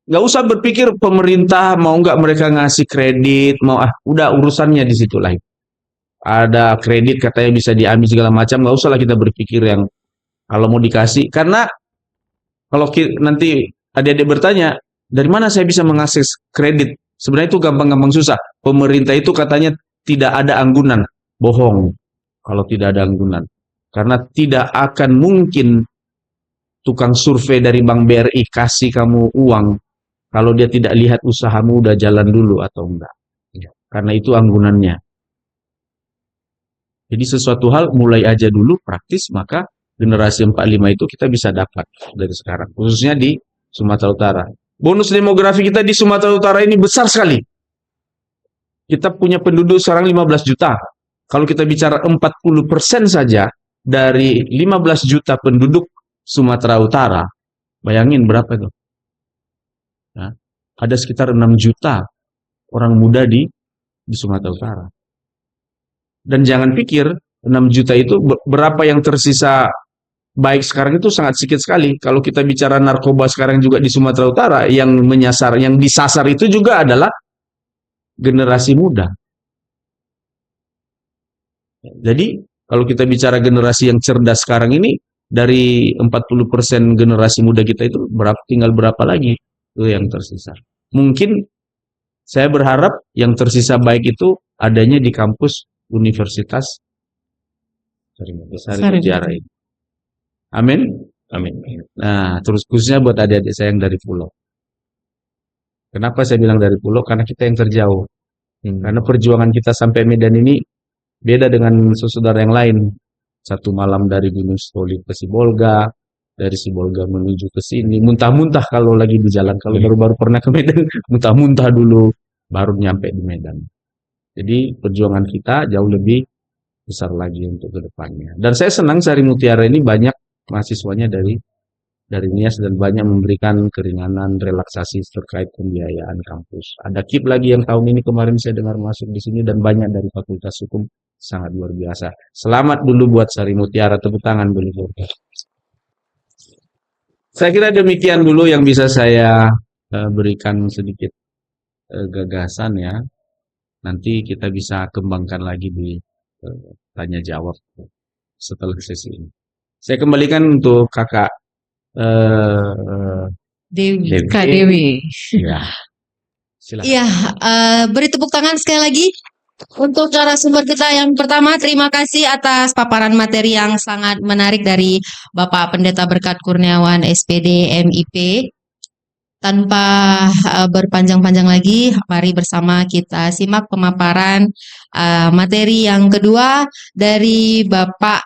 Nggak usah berpikir pemerintah mau nggak mereka ngasih kredit, udah urusannya di situ lain. ada kredit katanya bisa diambil segala macam, nggak usah lah kita berpikir yang kalau mau dikasih. Karena kalau nanti adik-adik bertanya, dari mana saya bisa mengakses kredit? Sebenarnya itu gampang-gampang susah. Pemerintah itu katanya tidak ada anggunan. Bohong kalau tidak ada anggunan. Karena tidak akan mungkin tukang survei dari Bank BRI kasih kamu uang kalau dia tidak lihat usahamu udah jalan dulu atau enggak. Karena itu anggunannya. Jadi sesuatu hal mulai aja dulu praktis, maka generasi 45 itu kita bisa dapat dari sekarang. Khususnya di Sumatera Utara. Bonus demografi kita di Sumatera Utara ini besar sekali. Kita punya penduduk sekarang 15 juta. Kalau kita bicara 40% saja dari 15 juta penduduk Sumatera Utara, bayangin berapa itu? Nah, ada sekitar 6 juta orang muda di Sumatera Utara. Dan jangan pikir 6 juta itu berapa yang tersisa baik sekarang itu sangat sedikit sekali. Kalau kita bicara narkoba sekarang juga di Sumatera Utara, yang disasar itu juga adalah generasi muda. Jadi kalau kita bicara generasi yang cerdas sekarang ini, dari 40% generasi muda kita itu tinggal berapa lagi itu yang tersisa. Mungkin saya berharap yang tersisa baik itu adanya di kampus Universitas Sarimutiara ini. Amin. Amin. Nah, terus khususnya buat adik-adik saya yang dari pulau. Kenapa saya bilang dari pulau? Karena kita yang terjauh. Karena perjuangan kita sampai Medan ini beda dengan saudara yang lain. Satu malam dari Gunung Stolit ke Sibolga, dari Sibolga menuju ke sini, muntah-muntah kalau lagi di jalan. Kalau baru-baru pernah ke Medan, muntah-muntah dulu, baru nyampe di Medan. Jadi perjuangan kita jauh lebih besar lagi untuk ke depannya. Dan saya senang Sarimutiara ini banyak mahasiswanya dari NIAS dan banyak memberikan keringanan, relaksasi terkait pembiayaan kampus. Ada KIP lagi yang tahun ini kemarin saya dengar masuk di sini dan banyak dari Fakultas Hukum, sangat luar biasa. Selamat dulu buat Sarimutiara, tepuk tangan dulu. Saya kira demikian dulu yang bisa saya berikan sedikit gagasan ya. Nanti kita bisa kembangkan lagi di tanya jawab setelah sesi ini. Saya kembalikan untuk kakak Dewi. Kak Dewi. Ya, silakan. Iya, beri tepuk tangan sekali lagi untuk narasumber kita yang pertama. Terima kasih atas paparan materi yang sangat menarik dari Bapak Pendeta Berkat Kurniawan, SPD, MIP. Tanpa berpanjang-panjang lagi, mari bersama kita simak pemaparan materi yang kedua dari Bapak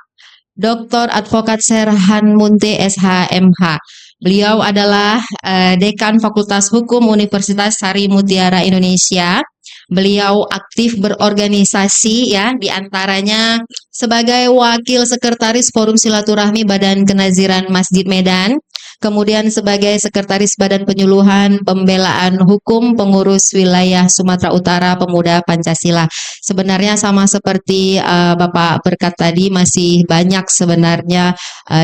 Dr. Advokat Serhan Munte SHMH. Beliau adalah Dekan Fakultas Hukum Universitas Sarimutiara Indonesia. Beliau aktif berorganisasi ya, diantaranya sebagai Wakil Sekretaris Forum Silaturahmi Badan Kenaziran Masjid Medan, kemudian sebagai Sekretaris Badan Penyuluhan Pembelaan Hukum Pengurus Wilayah Sumatera Utara Pemuda Pancasila. Sebenarnya sama seperti Bapak Berkat tadi, masih banyak sebenarnya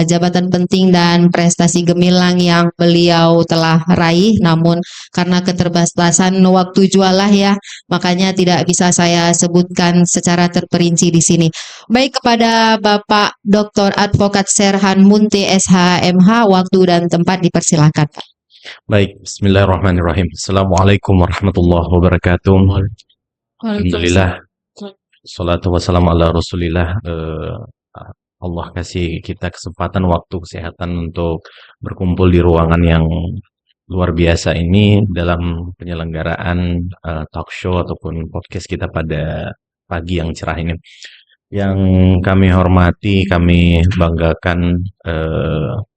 jabatan penting dan prestasi gemilang yang beliau telah raih, namun karena keterbatasan waktu jualah ya, makanya tidak bisa saya sebutkan secara terperinci di sini. Baik, kepada Bapak Dr. Advokat Serhan Munte SHMH, waktu dan tempat dipersilakan. Baik, bismillahirrahmanirrahim. Assalamualaikum warahmatullahi wabarakatuh. Alhamdulillah. Salatu wassalamu ala rasulillah. Allah kasih kita kesempatan, waktu, kesehatan untuk berkumpul di ruangan yang luar biasa ini dalam penyelenggaraan talk show ataupun podcast kita pada pagi yang cerah ini. Yang kami hormati, kami banggakan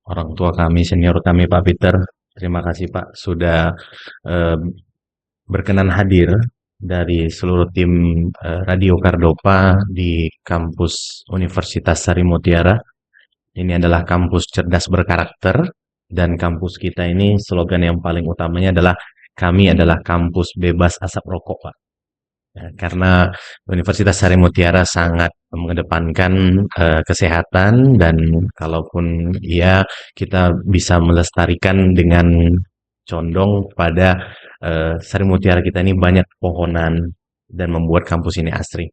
orang tua kami, senior kami Pak Peter. Terima kasih Pak sudah berkenan hadir dari seluruh tim Radio Kardopa di kampus Universitas Sarimutiara. Ini adalah kampus cerdas berkarakter, dan kampus kita ini slogan yang paling utamanya adalah kami adalah kampus bebas asap rokok Pak. Ya, karena Universitas Sarimutiara sangat mengedepankan kesehatan, dan kalaupun ya kita bisa melestarikan dengan condong pada Sarimutiara kita ini banyak pohonan, dan membuat kampus ini asri.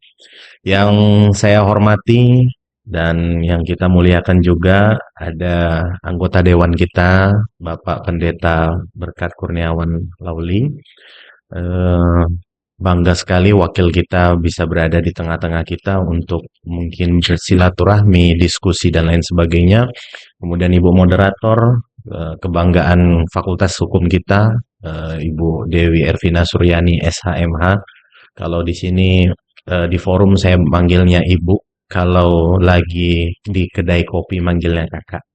Yang saya hormati dan yang kita muliakan juga ada anggota dewan kita, Bapak Pendeta Berkat Kurniawan Lauli. Bangga sekali wakil kita bisa berada di tengah-tengah kita untuk mungkin bersilaturahmi, diskusi, dan lain sebagainya. Kemudian Ibu Moderator, kebanggaan Fakultas Hukum kita, Ibu Dewi Ervina Suryani, SHMH. Kalau di sini di forum saya manggilnya Ibu, kalau lagi di kedai kopi manggilnya Kakak.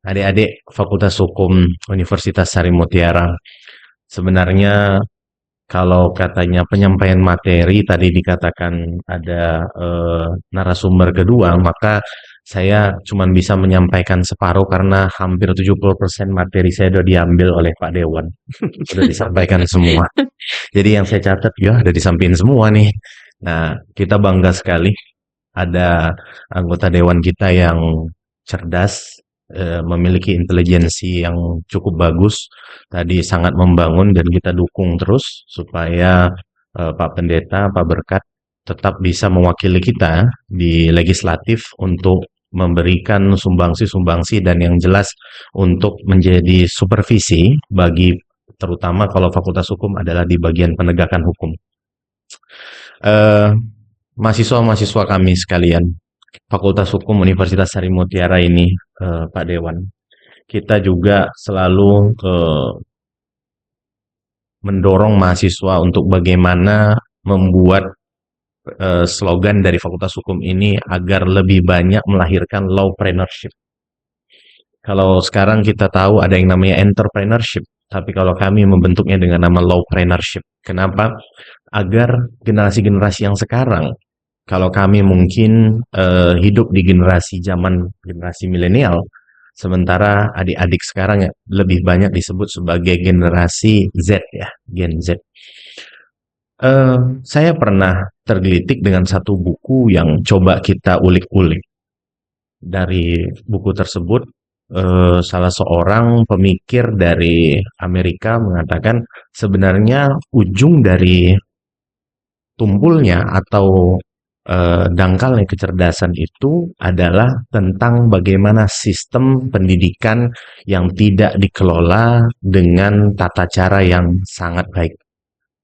Adik-adik Fakultas Hukum Universitas Sari Mutiara, sebenarnya kalau katanya penyampaian materi tadi dikatakan ada narasumber kedua, maka saya cuma bisa menyampaikan separuh karena hampir 70% materi saya sudah diambil oleh Pak Dewan. Sudah disampaikan semua. Jadi yang saya catat ya udah disampaikan semua nih. Nah, kita bangga sekali ada anggota Dewan kita yang cerdas, memiliki intelijensi yang cukup bagus, tadi sangat membangun dan kita dukung terus supaya Pak Pendeta, Pak Berkat tetap bisa mewakili kita di legislatif untuk memberikan sumbangsi-sumbangsi dan yang jelas untuk menjadi supervisi bagi terutama kalau Fakultas Hukum adalah di bagian penegakan hukum. Mahasiswa-mahasiswa kami sekalian, Fakultas Hukum Universitas Sari Mutiara ini, Pak Dewan, kita juga selalu mendorong mahasiswa untuk bagaimana membuat slogan dari Fakultas Hukum ini agar lebih banyak melahirkan lawpreneurship. Kalau sekarang kita tahu ada yang namanya entrepreneurship, tapi kalau kami membentuknya dengan nama lawpreneurship. Kenapa? Agar generasi-generasi yang sekarang, kalau kami mungkin hidup di generasi milenial, sementara adik-adik sekarang ya, lebih banyak disebut sebagai generasi Z ya, Gen Z. Saya pernah tergelitik dengan satu buku yang coba kita ulik-ulik. Dari buku tersebut, salah seorang pemikir dari Amerika mengatakan sebenarnya ujung dari tumpulnya atau dangkalnya kecerdasan itu adalah tentang bagaimana sistem pendidikan yang tidak dikelola dengan tata cara yang sangat baik.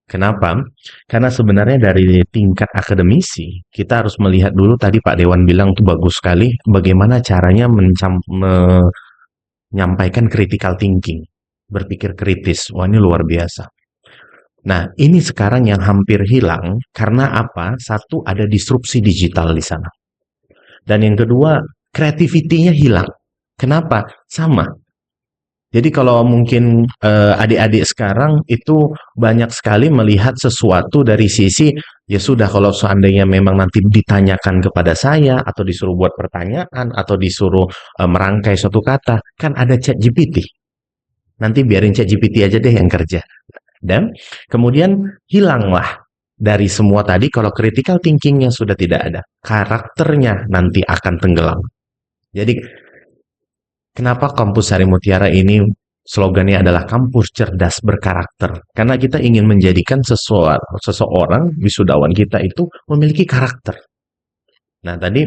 Kenapa? Karena sebenarnya dari tingkat akademisi, kita harus melihat dulu, tadi Pak Dewan bilang itu bagus sekali, bagaimana caranya menyampaikan critical thinking, berpikir kritis. Wah, ini luar biasa. Nah, ini sekarang yang hampir hilang, karena apa? Satu, ada disrupsi digital di sana. Dan yang kedua, kreativitinya hilang. Kenapa? Sama. Jadi kalau mungkin adik-adik sekarang itu banyak sekali melihat sesuatu dari sisi, ya sudah kalau seandainya memang nanti ditanyakan kepada saya, atau disuruh buat pertanyaan, atau disuruh merangkai suatu kata, kan ada ChatGPT. Nanti biarin ChatGPT aja deh yang kerja. Dan kemudian hilanglah dari semua tadi kalau critical thinkingnya sudah tidak ada. Karakternya nanti akan tenggelam. Jadi kenapa kampus Sari Mutiara ini slogannya adalah kampus cerdas berkarakter? Karena kita ingin menjadikan seseorang wisudawan kita itu memiliki karakter. Nah tadi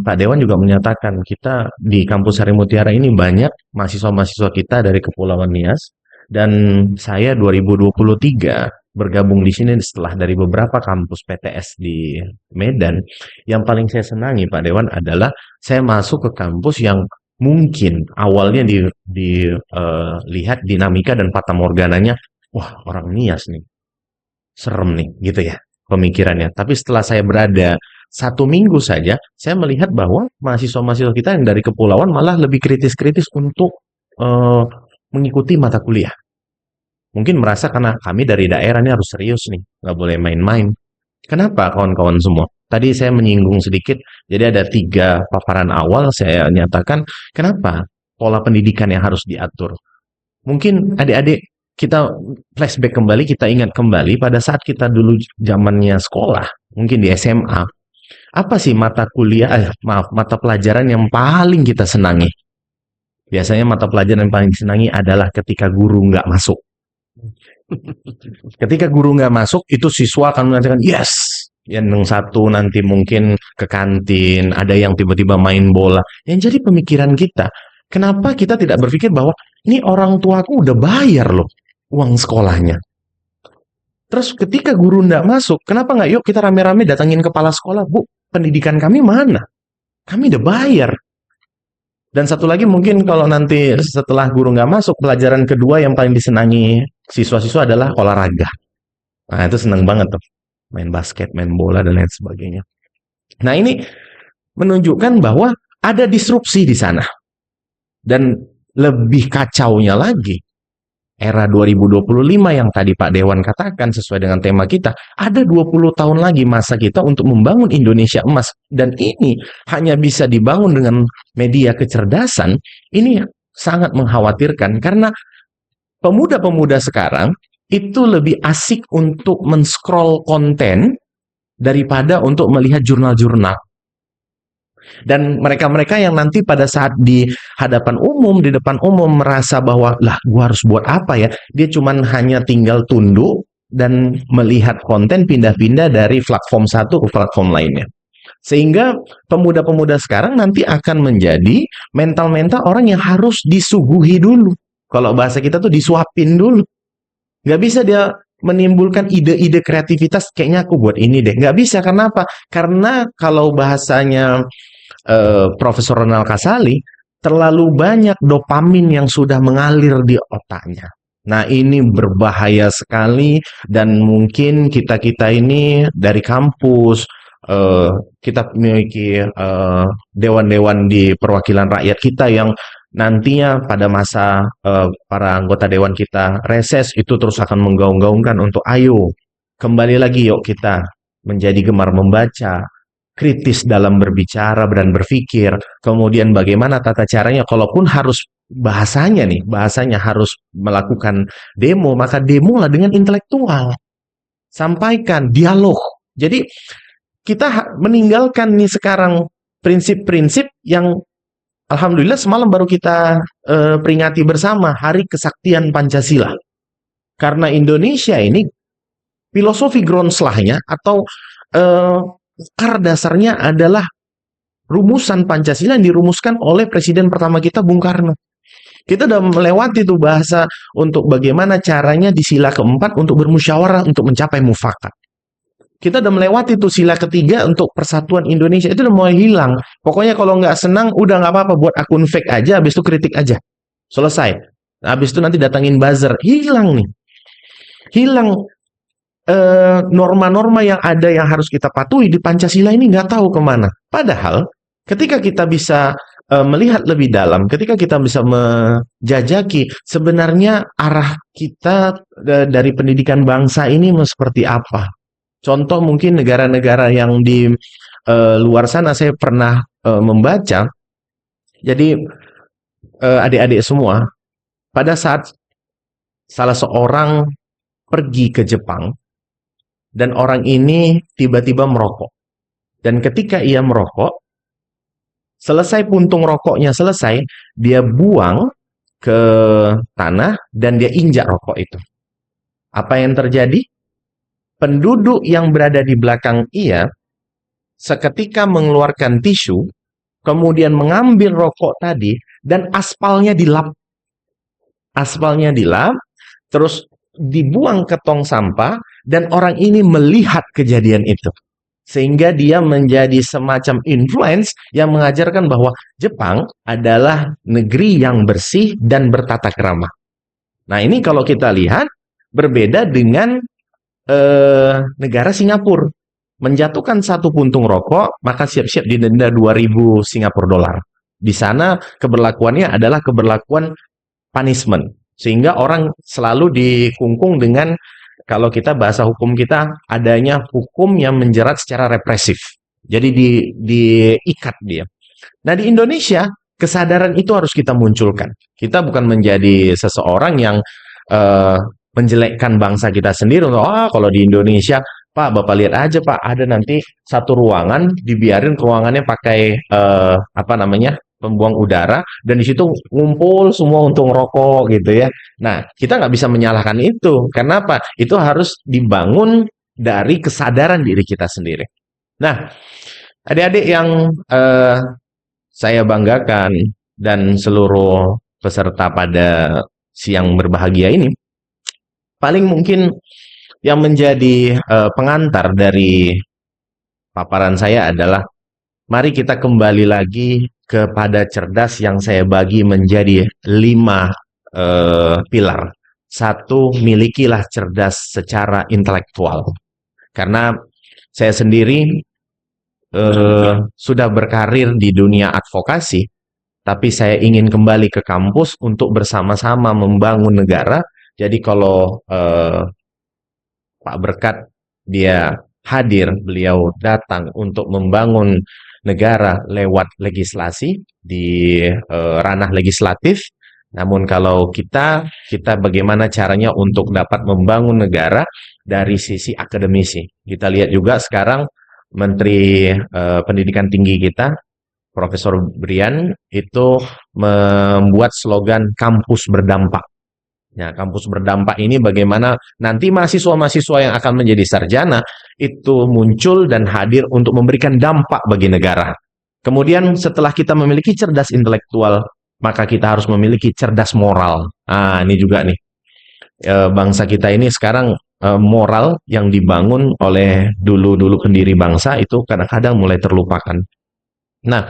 Pak Dewan juga menyatakan kita di kampus Sari Mutiara ini banyak mahasiswa-mahasiswa kita dari Kepulauan Nias, dan saya 2023 bergabung di sini setelah dari beberapa kampus PTS di Medan. Yang paling saya senangi Pak Dewan adalah saya masuk ke kampus yang mungkin awalnya dilihat dinamika dan fatamorgananya, wah orang Nias nih, serem nih gitu ya pemikirannya. Tapi setelah saya berada 1 minggu saja, saya melihat bahwa mahasiswa-mahasiswa kita yang dari kepulauan malah lebih kritis-kritis untuk mengikuti mata kuliah. Mungkin merasa karena kami dari daerah ini harus serius nih, nggak boleh main-main. Kenapa kawan-kawan semua? Tadi saya menyinggung sedikit, jadi ada 3 paparan awal saya nyatakan kenapa pola pendidikan yang harus diatur. Mungkin adik-adik kita flashback kembali, kita ingat kembali pada saat kita dulu zamannya sekolah, mungkin di SMA. Apa sih mata pelajaran yang paling kita senangi? Biasanya mata pelajaran yang paling disenangi adalah ketika guru nggak masuk. Ketika guru nggak masuk, itu siswa akan mengatakan yes. Yang satu nanti mungkin ke kantin, ada yang tiba-tiba main bola. Yang jadi pemikiran kita, kenapa kita tidak berpikir bahwa ini orang tuaku udah bayar loh uang sekolahnya. Terus ketika guru nggak masuk, kenapa nggak yuk kita rame-rame datangin kepala sekolah, Bu, pendidikan kami mana? Kami udah bayar. Dan satu lagi mungkin kalau nanti setelah guru nggak masuk, pelajaran kedua yang paling disenangi siswa-siswa adalah olahraga. Nah itu seneng banget tuh. Main basket, main bola, dan lain sebagainya. Nah ini menunjukkan bahwa ada disrupsi di sana. Dan lebih kacaunya lagi, era 2025 yang tadi Pak Dewan katakan sesuai dengan tema kita, ada 20 tahun lagi masa kita untuk membangun Indonesia emas. Dan ini hanya bisa dibangun dengan media kecerdasan. Ini sangat mengkhawatirkan karena pemuda-pemuda sekarang itu lebih asik untuk men-scroll konten daripada untuk melihat jurnal-jurnal. Dan mereka-mereka yang nanti pada saat di hadapan umum, di depan umum merasa bahwa, lah gua harus buat apa ya? Dia cuman hanya tinggal tunduk dan melihat konten pindah-pindah dari platform satu ke platform lainnya. Sehingga pemuda-pemuda sekarang nanti akan menjadi mental-mental orang yang harus disuguhi dulu. Kalau bahasa kita tuh disuapin dulu. Nggak bisa dia menimbulkan ide-ide kreativitas, kayaknya aku buat ini deh. Nggak bisa, kenapa? Karena kalau bahasanya Profesor Ronald Kasali, terlalu banyak dopamin yang sudah mengalir di otaknya. Nah ini berbahaya sekali dan mungkin kita-kita ini dari kampus, kita memiliki dewan-dewan di perwakilan rakyat kita yang nantinya pada masa para anggota dewan kita reses itu terus akan menggaung-gaungkan untuk ayo kembali lagi yuk kita menjadi gemar membaca, kritis dalam berbicara dan berpikir, kemudian bagaimana tata caranya kalaupun harus bahasanya harus melakukan demo, maka demolah dengan intelektual, sampaikan dialog. Jadi kita meninggalkan nih sekarang prinsip-prinsip yang alhamdulillah semalam baru kita peringati bersama Hari Kesaktian Pancasila. Karena Indonesia ini filosofi Groundslahnya atau akar dasarnya adalah rumusan Pancasila yang dirumuskan oleh Presiden pertama kita Bung Karno. Kita udah melewati tuh bahasa untuk bagaimana caranya di sila keempat untuk bermusyawarah untuk mencapai mufakat. Kita udah melewati tuh sila ketiga untuk persatuan Indonesia. Itu udah mulai hilang. Pokoknya kalau nggak senang, udah nggak apa-apa. Buat akun fake aja, habis itu kritik aja. Selesai. Habis itu nanti datangin buzzer. Hilang nih. Hilang norma-norma yang ada yang harus kita patuhi di Pancasila ini nggak tahu kemana. Padahal ketika kita bisa melihat lebih dalam, ketika kita bisa menjajaki sebenarnya arah kita dari pendidikan bangsa ini seperti apa. Contoh mungkin negara-negara yang di luar sana saya pernah membaca. Jadi adik-adik semua, pada saat salah seorang pergi ke Jepang dan orang ini tiba-tiba merokok. Dan ketika ia merokok, selesai puntung rokoknya selesai, dia buang ke tanah dan dia injak rokok itu. Apa yang terjadi? Penduduk yang berada di belakang ia seketika mengeluarkan tisu, kemudian mengambil rokok tadi dan aspalnya dilap. Aspalnya dilap, terus dibuang ke tong sampah dan orang ini melihat kejadian itu. Sehingga dia menjadi semacam influence yang mengajarkan bahwa Jepang adalah negeri yang bersih dan bertata krama. Nah ini kalau kita lihat berbeda dengan negara Singapura. Menjatuhkan satu puntung rokok, maka siap-siap didenda 2.000 Singapura dolar. Di sana keberlakuannya adalah keberlakuan punishment. Sehingga orang selalu dikungkung dengan, kalau kita bahasa hukum kita, adanya hukum yang menjerat secara represif. Jadi diikat dia. Nah di Indonesia, kesadaran itu harus kita munculkan. Kita bukan menjadi seseorang yang menjelekkan bangsa kita sendiri. Kalau di Indonesia, Pak, Bapak lihat aja Pak, ada nanti satu ruangan, dibiarin ruangannya pakai pembuang udara, dan di situ ngumpul semua untuk ngerokok gitu ya. Nah, kita nggak bisa menyalahkan itu. Karena apa? Itu harus dibangun dari kesadaran diri kita sendiri. Nah, adik-adik yang saya banggakan dan seluruh peserta pada siang berbahagia ini, paling mungkin yang menjadi pengantar dari paparan saya adalah mari kita kembali lagi kepada cerdas yang saya bagi menjadi 5 pilar. 1, milikilah cerdas secara intelektual. Karena saya sendiri sudah berkarir di dunia advokasi, tapi saya ingin kembali ke kampus untuk bersama-sama membangun negara. Jadi kalau Pak Berkat dia hadir, beliau datang untuk membangun negara lewat legislasi di ranah legislatif. Namun kalau kita bagaimana caranya untuk dapat membangun negara dari sisi akademisi. Kita lihat juga sekarang Menteri Pendidikan Tinggi kita, Profesor Brian, itu membuat slogan kampus berdampak. Nah, kampus berdampak ini bagaimana nanti mahasiswa-mahasiswa yang akan menjadi sarjana itu muncul dan hadir untuk memberikan dampak bagi negara. Kemudian setelah kita memiliki cerdas intelektual, maka kita harus memiliki cerdas moral. Nah, ini juga nih. Bangsa kita ini sekarang moral yang dibangun oleh dulu pendiri bangsa itu kadang-kadang mulai terlupakan. Nah,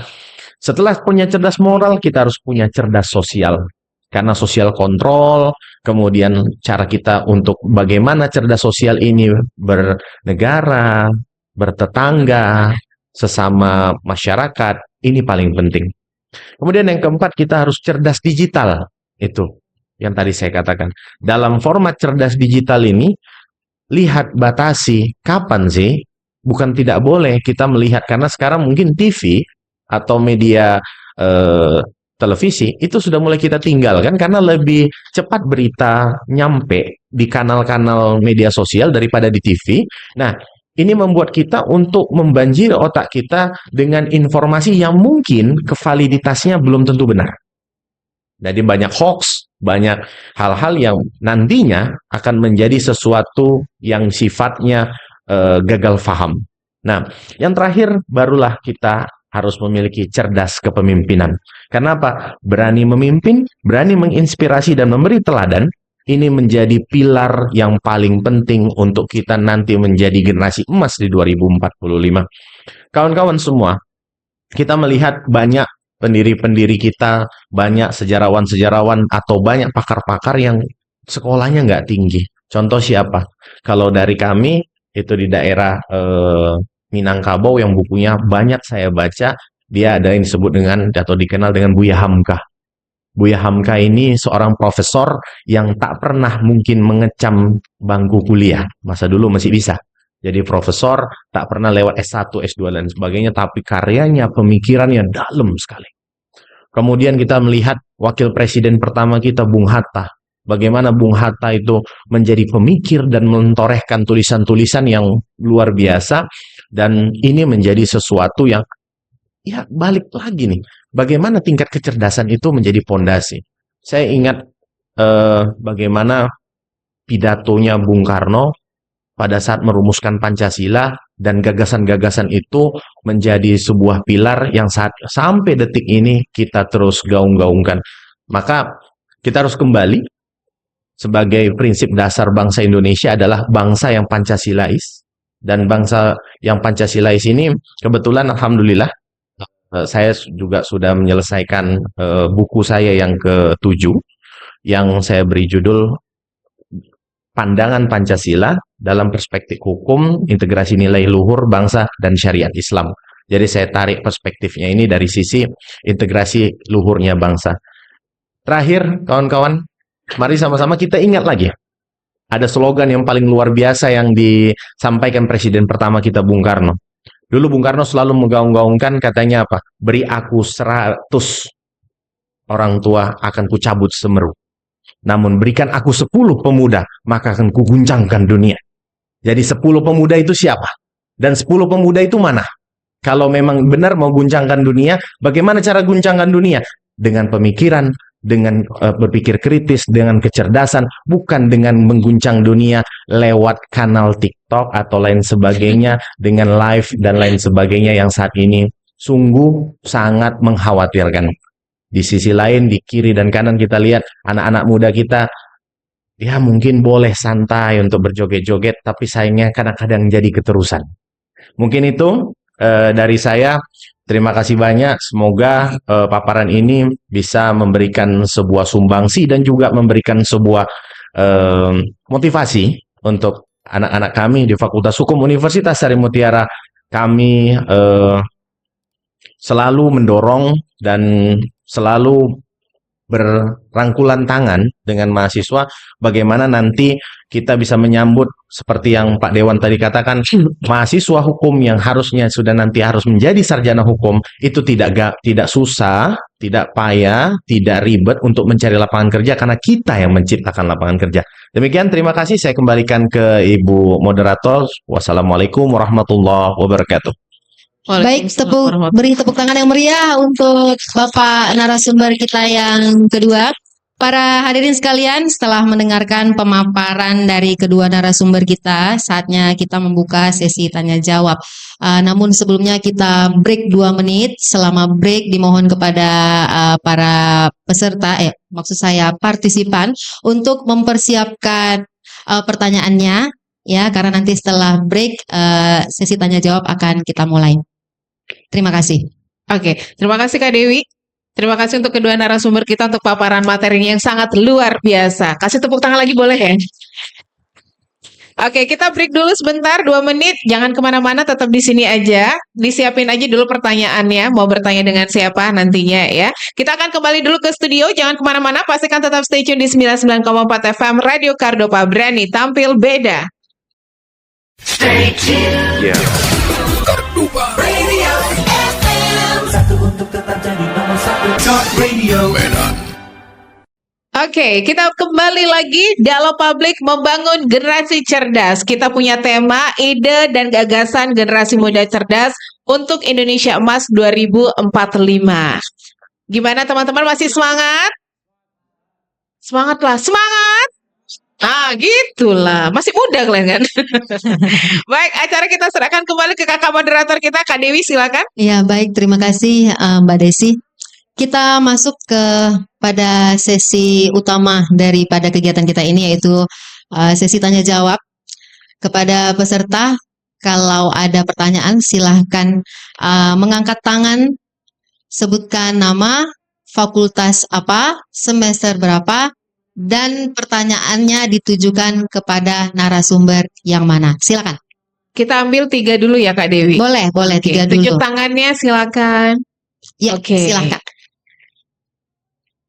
setelah punya cerdas moral, kita harus punya cerdas sosial. Karena sosial kontrol, kemudian cara kita untuk bagaimana cerdas sosial ini bernegara, bertetangga, sesama masyarakat, ini paling penting. Kemudian yang keempat, kita harus cerdas digital. Itu yang tadi saya katakan. Dalam format cerdas digital ini, lihat batasi kapan sih, bukan tidak boleh kita melihat, karena sekarang mungkin TV atau media televisi itu sudah mulai kita tinggalkan karena lebih cepat berita nyampe di kanal-kanal media sosial daripada di TV. Nah, ini membuat kita untuk membanjiri otak kita dengan informasi yang mungkin kevaliditasnya belum tentu benar. Jadi banyak hoax, banyak hal-hal yang nantinya akan menjadi sesuatu yang sifatnya gagal paham. Nah, yang terakhir barulah kita harus memiliki cerdas kepemimpinan. Karena apa? Berani memimpin, berani menginspirasi dan memberi teladan, ini menjadi pilar yang paling penting untuk kita nanti menjadi generasi emas di 2045. Kawan-kawan semua, kita melihat banyak pendiri-pendiri kita, banyak sejarawan-sejarawan atau banyak pakar-pakar yang sekolahnya nggak tinggi. Contoh siapa? Kalau dari kami, itu di daerah Minangkabau yang bukunya banyak saya baca, dia ada yang disebut dengan atau dikenal dengan Buya Hamka. Buya Hamka ini seorang profesor yang tak pernah mungkin mengecam bangku kuliah. Masa dulu masih bisa. Jadi profesor tak pernah lewat S1, S2 dan sebagainya, tapi karyanya, pemikirannya dalam sekali. Kemudian kita melihat wakil presiden pertama kita, Bung Hatta. Bagaimana Bung Hatta itu menjadi pemikir dan mentorehkan tulisan-tulisan yang luar biasa. Dan ini menjadi sesuatu yang, ya balik lagi nih, bagaimana tingkat kecerdasan itu menjadi pondasi. Saya ingat bagaimana pidatonya Bung Karno pada saat merumuskan Pancasila, dan gagasan-gagasan itu menjadi sebuah pilar yang sampai detik ini kita terus gaung-gaungkan. Maka kita harus kembali, sebagai prinsip dasar bangsa Indonesia adalah bangsa yang Pancasilais. Dan bangsa yang Pancasilais ini kebetulan alhamdulillah saya juga sudah menyelesaikan buku saya yang ke-7 yang saya beri judul Pandangan Pancasila dalam Perspektif Hukum, Integrasi Nilai Luhur Bangsa dan Syariat Islam. Jadi saya tarik perspektifnya ini dari sisi integrasi luhurnya bangsa. Terakhir, kawan-kawan, mari sama-sama kita ingat lagi. Ada slogan yang paling luar biasa yang disampaikan Presiden pertama kita, Bung Karno. Dulu Bung Karno selalu menggaung-gaungkan katanya apa? Beri aku 100 orang tua akan kucabut semeru. Namun berikan aku 10 pemuda, maka akan kuguncangkan dunia. Jadi 10 pemuda itu siapa? Dan 10 pemuda itu mana? Kalau memang benar mau guncangkan dunia, bagaimana cara guncangkan dunia? Dengan pemikiran, dengan berpikir kritis, dengan kecerdasan, bukan dengan mengguncang dunia lewat kanal TikTok atau lain sebagainya, dengan live dan lain sebagainya yang saat ini sungguh sangat mengkhawatirkan. Di sisi lain, di kiri dan kanan kita lihat anak-anak muda kita, ya mungkin boleh santai untuk berjoget-joget, tapi sayangnya kadang-kadang jadi keterusan. Mungkin itu dari saya. Terima kasih banyak. Semoga paparan ini bisa memberikan sebuah sumbangsi dan juga memberikan sebuah motivasi untuk anak-anak kami di Fakultas Hukum Universitas Sari Mutiara. Kami selalu mendorong dan selalu berrangkulan tangan dengan mahasiswa bagaimana nanti kita bisa menyambut seperti yang Pak Dewan tadi katakan, mahasiswa hukum yang harusnya sudah nanti harus menjadi sarjana hukum itu tidak susah, tidak payah, tidak ribet untuk mencari lapangan kerja karena kita yang menciptakan lapangan kerja. Demikian, terima kasih, saya kembalikan ke Ibu Moderator. Wassalamualaikum warahmatullahi wabarakatuh. Baik, beri tepuk tangan yang meriah untuk Bapak narasumber kita yang kedua. Para hadirin sekalian, setelah mendengarkan pemaparan dari kedua narasumber kita, saatnya kita membuka sesi tanya jawab. Namun sebelumnya kita break 2 menit. Selama break dimohon kepada para peserta, maksud saya partisipan, untuk mempersiapkan pertanyaannya, ya, karena nanti setelah break sesi tanya jawab akan kita mulai. Terima kasih. Oke, terima kasih Kak Dewi. Terima kasih untuk kedua narasumber kita untuk paparan materinya yang sangat luar biasa. Kasih tepuk tangan lagi boleh ya? Oke, kita break dulu sebentar, 2 menit. Jangan kemana-mana, tetap di sini aja. Disiapin aja dulu pertanyaannya. Mau bertanya dengan siapa nantinya ya. Kita akan kembali dulu ke studio. Jangan kemana-mana, pastikan tetap stay tune di 99,4 FM Radio Kardopa. Berani tampil beda. Stay tuned. Kardopa Radio FM. Satu untuk tetap jadi nomor 1. Talk Radio Medan. Oke, kita kembali lagi Dialog Publik Membangun Generasi Cerdas. Kita punya tema, ide dan gagasan generasi muda cerdas untuk Indonesia Emas 2045. Gimana teman-teman, masih semangat? Semangatlah, semangat! Ah, gitulah. Masih muda kalian kan? Baik, acara kita serahkan kembali ke kakak moderator kita, Kak Dewi, silakan. Ya, baik, terima kasih Mbak Desi. Kita masuk pada sesi utama daripada kegiatan kita ini, yaitu sesi tanya jawab. Kepada peserta, kalau ada pertanyaan silahkan mengangkat tangan, sebutkan nama, fakultas apa, semester berapa, dan pertanyaannya ditujukan kepada narasumber yang mana. Silakan. Kita ambil 3 dulu ya Kak Dewi. Boleh, 3 dulu. Tunjuk tangannya, silakan. Ya, silakan.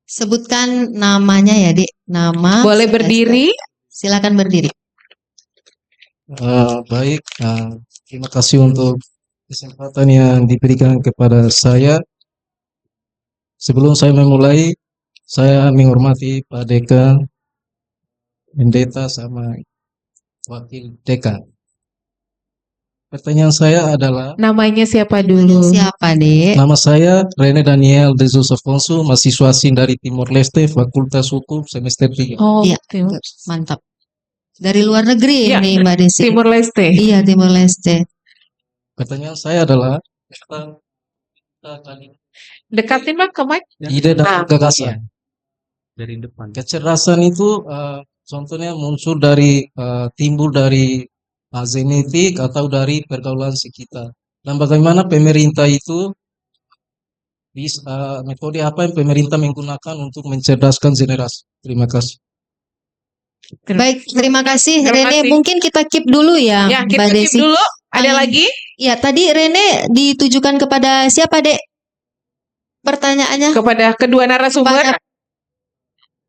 Sebutkan namanya ya, Dik. Nama. Boleh berdiri. Silakan berdiri. Baik, terima kasih untuk kesempatan yang diberikan kepada saya. Sebelum saya memulai, saya menghormati Pak Dekan, Pendeta, sama Wakil Dekan. Pertanyaan saya adalah, namanya siapa dulu? Siapa, Dek? nama saya Rene Daniel de Jesus Afonso, mahasiswa asing dari Timor Leste, Fakultas Hukum semester 3. Oh, iya, mantap. Dari luar negeri ya, ini Mbak Desi. Timor Leste. Iya, Timor Leste. Pertanyaan saya adalah, dekatin Bang ke mic. ide dan gagasan. Dari depan. Kecerdasan itu contohnya muncul dari timbul dari genetik atau dari pergaulan sekitar. Dan bagaimana pemerintah itu bisa metode apa yang pemerintah menggunakan untuk mencerdaskan generasi? Terima kasih. Baik, terima kasih Terima Rene. kasih. Mungkin kita keep dulu ya, Ya, kita Mbak keep Desi. dulu. Ada lagi? Ya, tadi Rene ditujukan kepada siapa, Dek? Pertanyaannya Kepada kedua narasumber.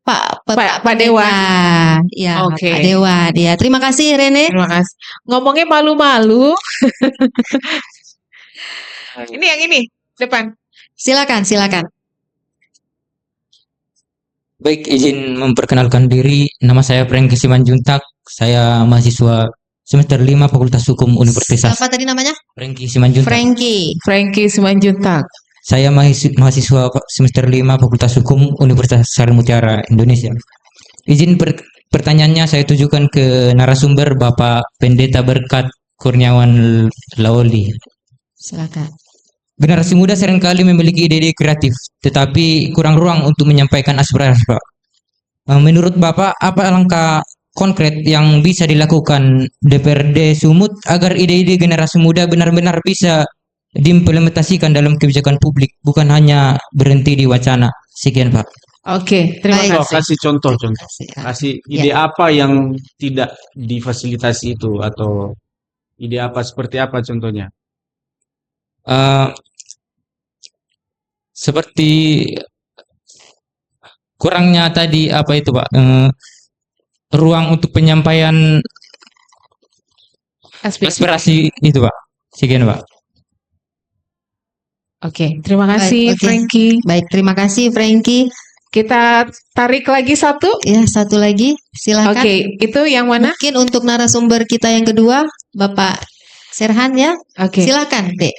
Pak Pak Dewa. Ya, Oke. Pak Dewa. Ya, terima kasih Rene. Terima kasih. Ngomongnya malu-malu. Ini yang ini, depan. Silakan. Baik, izin memperkenalkan diri. Nama saya Franky Simanjuntak. Saya mahasiswa semester 5 Fakultas Hukum Universitas Siapa tadi namanya? Franky Simanjuntak. Frankie Simanjuntak. Saya mahasiswa semester 5 Fakultas Hukum Universitas Sari Mutiara Indonesia. Izin pertanyaannya saya tujukan ke narasumber Bapak Pendeta Berkat Kurniawan Laoli. Silakan. Generasi muda seringkali memiliki ide-ide kreatif, tetapi kurang ruang untuk menyampaikan aspirasi, Pak. Menurut Bapak, apa langkah konkret yang bisa dilakukan DPRD Sumut agar ide-ide generasi muda benar-benar bisa diimplementasikan dalam kebijakan publik, bukan hanya berhenti di wacana? Sekian, Pak. Oke, terima Baik. kasih. Kasih contoh. Kasih ide Ya. apa yang tidak difasilitasi itu, atau ide apa, seperti apa contohnya? Seperti kurangnya tadi apa itu, Pak? Ruang untuk penyampaian aspirasi itu, Pak. Sekian, Pak. Oke, terima kasih Baik, oke. Frankie. Baik, terima kasih Franky. Kita tarik lagi satu. Ya, satu lagi, silakan. Oke, itu yang mana? Mungkin untuk narasumber kita yang kedua, Bapak Serhan ya. Oke. Silakan, Dek.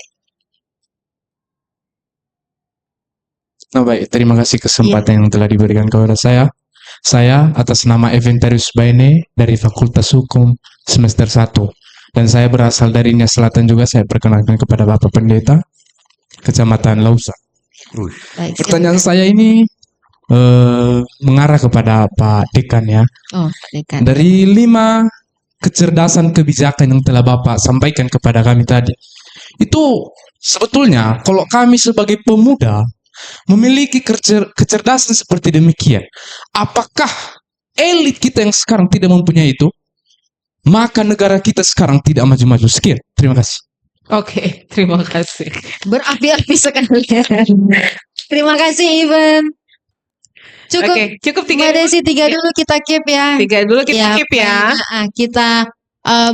Nah, baik, terima kasih kesempatan yang telah diberikan kepada saya. Saya atas nama Eventarius Baine dari Fakultas Hukum semester 1. Dan saya berasal dari Nias Selatan juga. Saya perkenalkan kepada Bapak Pendeta Kecamatan Lausa. Baik, Pertanyaan saya ini mengarah kepada Pak Dekan ya. Oh, Dekan. Dari 5 kecerdasan kebijakan yang telah Bapak sampaikan kepada kami tadi, itu sebetulnya kalau kami sebagai pemuda memiliki kecerdasan seperti demikian, apakah elit kita yang sekarang tidak mempunyai itu, maka negara kita sekarang tidak maju-maju. Sekian, terima kasih. Oke, terima kasih. Berapi-api sekali. Terima kasih, Ivan. Cukup. Oke, cukup tiga Mbak Desi, tiga dulu kita keep ya. Tiga dulu kita keep ya. Kita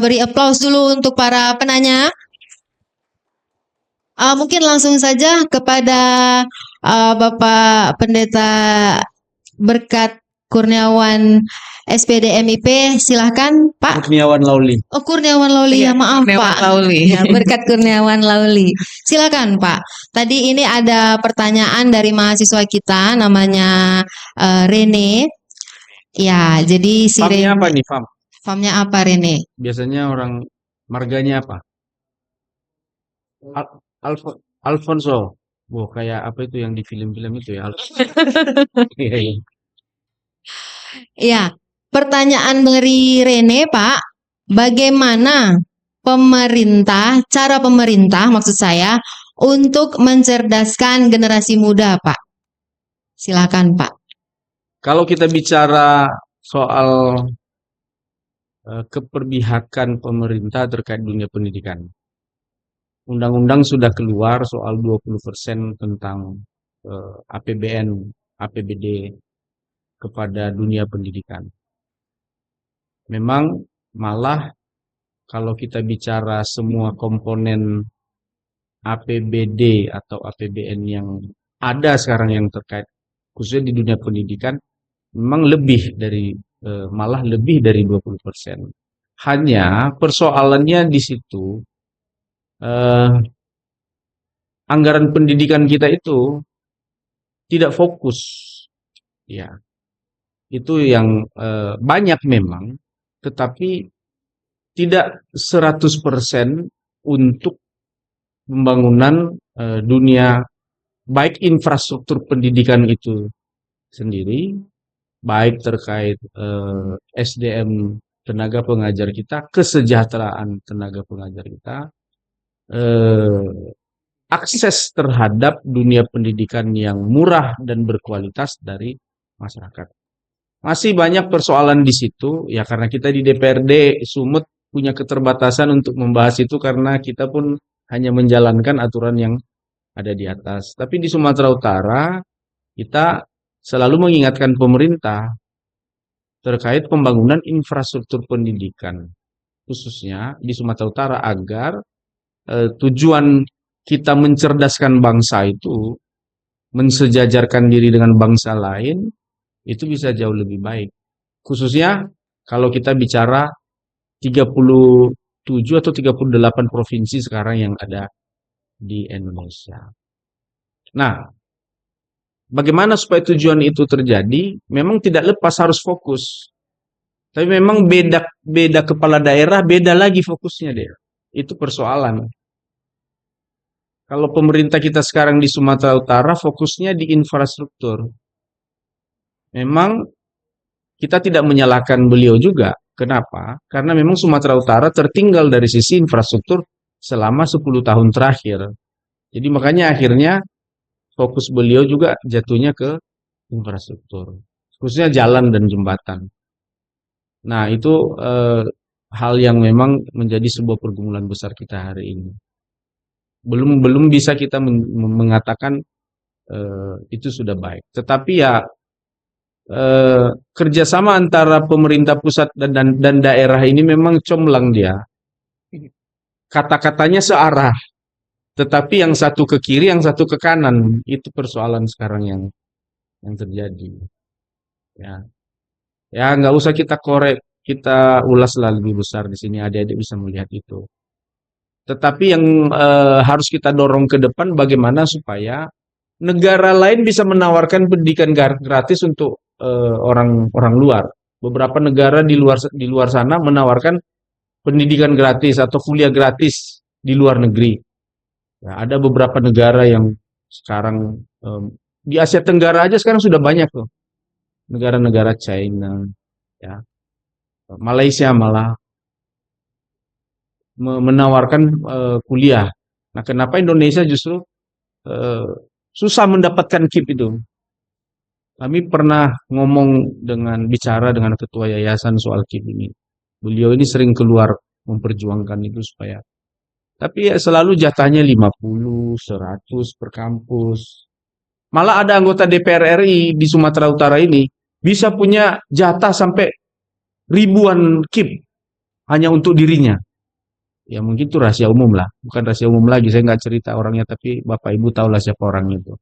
beri aplaus dulu untuk para penanya. Mungkin langsung saja kepada Bapak Pendeta Berkat Kurniawan SPD MIP, silahkan Pak. Kurniawan Lauli. Oh, Kurniawan Lauli, Iya, ya maaf Kurniawan Pak. Lauli. Ya, Berkat Kurniawan Lauli. Silakan Pak. Tadi ini ada pertanyaan dari mahasiswa kita, namanya Rene. Ya, jadi si Famnya Rene. apa nih, Fam? Famnya apa Rene? Biasanya orang marganya apa? Alfonso. Wah, kayak apa itu yang di film-film itu ya? Iya, iya. Ya, pertanyaan dari Rene Pak, bagaimana cara pemerintah maksud saya untuk mencerdaskan generasi muda Pak? Silakan Pak. Kalau kita bicara soal keperbihakan pemerintah terkait dunia pendidikan, undang-undang sudah keluar soal 20% tentang APBN, APBD kepada dunia pendidikan. Memang malah kalau kita bicara semua komponen APBD atau APBN yang ada sekarang yang terkait khususnya di dunia pendidikan, memang malah lebih dari 20%. Hanya persoalannya di situ, anggaran pendidikan kita itu tidak fokus, ya. Itu yang banyak memang, tetapi tidak 100% untuk pembangunan dunia, baik infrastruktur pendidikan itu sendiri, baik terkait SDM tenaga pengajar kita, kesejahteraan tenaga pengajar kita, akses terhadap dunia pendidikan yang murah dan berkualitas dari masyarakat. Masih banyak persoalan di situ, ya karena kita di DPRD Sumut punya keterbatasan untuk membahas itu karena kita pun hanya menjalankan aturan yang ada di atas. Tapi di Sumatera Utara, kita selalu mengingatkan pemerintah terkait pembangunan infrastruktur pendidikan, khususnya di Sumatera Utara, agar tujuan kita mencerdaskan bangsa itu, mensejajarkan diri dengan bangsa lain, itu bisa jauh lebih baik. Khususnya kalau kita bicara 37 atau 38 provinsi sekarang yang ada di Indonesia. Nah, bagaimana supaya tujuan itu terjadi? Memang tidak lepas harus fokus. Tapi memang beda kepala daerah, beda lagi fokusnya deh. Itu persoalan. Kalau pemerintah kita sekarang di Sumatera Utara fokusnya di infrastruktur. Memang kita tidak menyalahkan beliau juga. Kenapa? Karena memang Sumatera Utara tertinggal dari sisi infrastruktur selama 10 tahun terakhir. Jadi makanya akhirnya fokus beliau juga jatuhnya ke infrastruktur. Khususnya jalan dan jembatan. Nah, itu hal yang memang menjadi sebuah pergumulan besar kita hari ini. Belum bisa kita mengatakan itu sudah baik. Tetapi ya kerjasama antara pemerintah pusat dan daerah ini memang comblang dia. Kata-katanya searah, tetapi yang satu ke kiri, yang satu ke kanan. Itu persoalan sekarang yang terjadi. Ya, nggak usah kita korek, kita ulas lebih besar di sini. Adik-adik bisa melihat itu. Tetapi yang harus kita dorong ke depan bagaimana supaya negara lain bisa menawarkan pendidikan gratis untuk orang luar. Beberapa negara di luar sana menawarkan pendidikan gratis atau kuliah gratis di luar negeri. Ya, ada beberapa negara yang sekarang di Asia Tenggara aja sekarang sudah banyak tuh. Negara-negara China, ya, Malaysia malah menawarkan kuliah. Nah, kenapa Indonesia justru susah mendapatkan KIP itu? Kami pernah bicara dengan ketua yayasan soal KIP ini. Beliau ini sering keluar memperjuangkan itu supaya. Tapi ya selalu jatahnya 50, 100 per kampus. Malah ada anggota DPR RI di Sumatera Utara ini bisa punya jatah sampai ribuan KIP hanya untuk dirinya. Ya mungkin itu rahasia umum lah. Bukan rahasia umum lagi, saya nggak cerita orangnya, tapi Bapak Ibu tahulah siapa orangnya itu.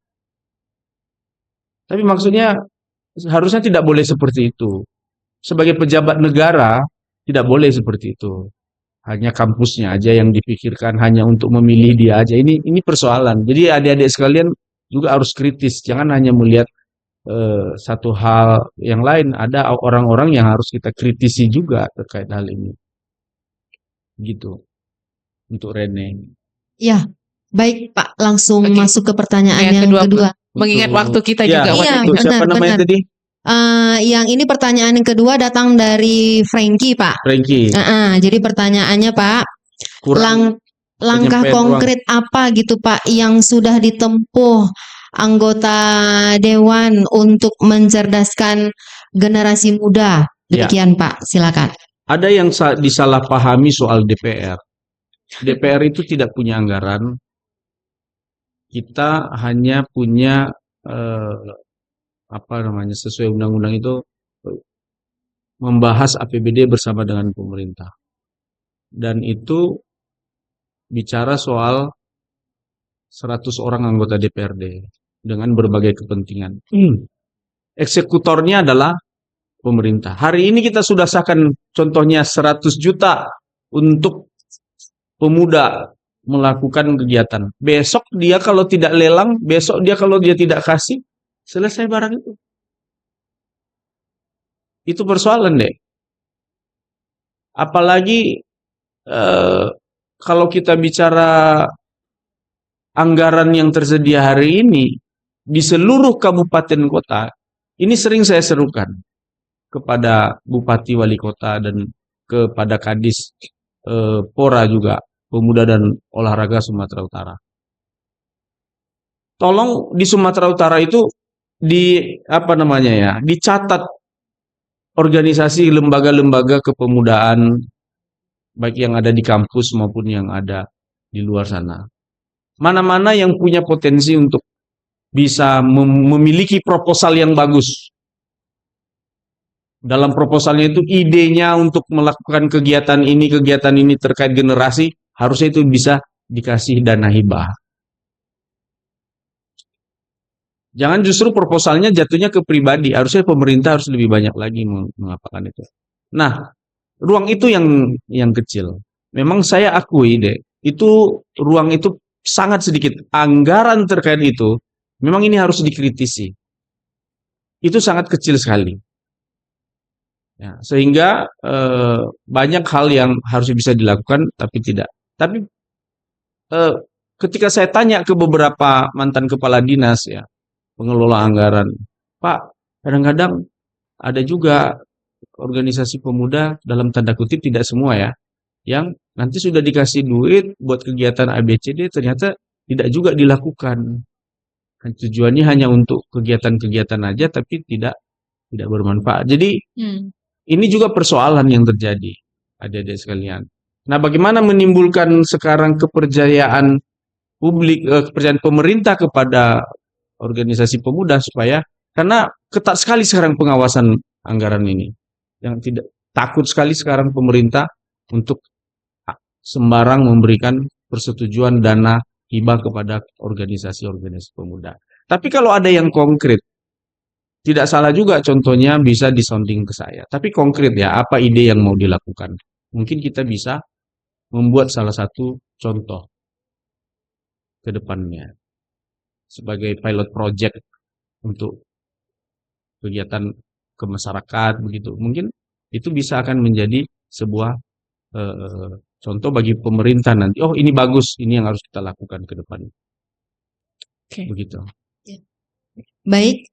Tapi maksudnya harusnya tidak boleh seperti itu. Sebagai pejabat negara tidak boleh seperti itu. Hanya kampusnya aja yang dipikirkan, hanya untuk memilih dia aja. Ini persoalan. Jadi adik-adik sekalian juga harus kritis. Jangan hanya melihat satu hal yang lain. Ada orang-orang yang harus kita kritisi juga terkait hal ini. Gitu. Untuk Rene. Ya, baik Pak. Langsung masuk ke pertanyaan yang kedua. Mengingat waktu kita Ya, juga. Iya, untuk siapa namanya benar. tadi? Yang ini pertanyaan yang kedua datang dari Frankie, Pak. Frankie. Jadi pertanyaannya, Pak, Kurang langkah penyampaian konkret apa gitu, Pak, yang sudah ditempuh anggota Dewan untuk mencerdaskan generasi muda? Ya. Demikian, Pak. Silakan. Ada yang disalahpahami soal DPR. DPR itu tidak punya anggaran. Kita hanya punya sesuai undang-undang itu membahas APBD bersama dengan pemerintah. Dan itu bicara soal 100 orang anggota DPRD dengan berbagai kepentingan. Eksekutornya adalah pemerintah. Hari ini kita sudah sahkan contohnya 100 juta untuk pemuda melakukan kegiatan. Besok dia kalau tidak lelang, besok dia kalau dia tidak kasih, selesai barang itu. Itu persoalan deh. Apalagi kalau kita bicara anggaran yang tersedia hari ini di seluruh kabupaten kota, ini sering saya serukan kepada bupati wali kota dan kepada kadis Pora juga, Pemuda dan Olahraga Sumatera Utara. Tolong di Sumatera Utara itu dicatat organisasi lembaga-lembaga kepemudaan baik yang ada di kampus maupun yang ada di luar sana. Mana-mana yang punya potensi untuk bisa memiliki proposal yang bagus. Dalam proposalnya itu idenya untuk melakukan kegiatan ini terkait generasi, harusnya itu bisa dikasih dana hibah. Jangan justru proposalnya jatuhnya ke pribadi. Harusnya pemerintah harus lebih banyak lagi mengapakan itu. Nah, ruang itu yang kecil. Memang saya akui deh, itu ruang itu sangat sedikit. Anggaran terkait itu, memang ini harus dikritisi. Itu sangat kecil sekali. Ya, sehingga banyak hal yang harus bisa dilakukan, tapi tidak. Tapi ketika saya tanya ke beberapa mantan kepala dinas ya, pengelola anggaran, Pak, kadang-kadang ada juga organisasi pemuda dalam tanda kutip, tidak semua ya, yang nanti sudah dikasih duit buat kegiatan ABCD ternyata tidak juga dilakukan. Tujuannya hanya untuk kegiatan-kegiatan aja tapi tidak bermanfaat. Jadi ini juga persoalan yang terjadi, adik-adik sekalian. Nah, bagaimana menimbulkan sekarang kepercayaan publik, kepercayaan pemerintah kepada organisasi pemuda supaya, karena ketat sekali sekarang pengawasan anggaran ini. Yang tidak takut sekali sekarang pemerintah untuk sembarang memberikan persetujuan dana hibah kepada organisasi-organisasi pemuda. Tapi kalau ada yang konkret, tidak salah juga contohnya bisa disounding ke saya. Tapi konkret ya, apa ide yang mau dilakukan? Mungkin kita bisa membuat salah satu contoh ke depannya sebagai pilot project untuk kegiatan ke masyarakat begitu. Mungkin itu bisa akan menjadi sebuah contoh bagi pemerintah nanti. Oh, ini bagus, ini yang harus kita lakukan ke depan. Begitu. Baik,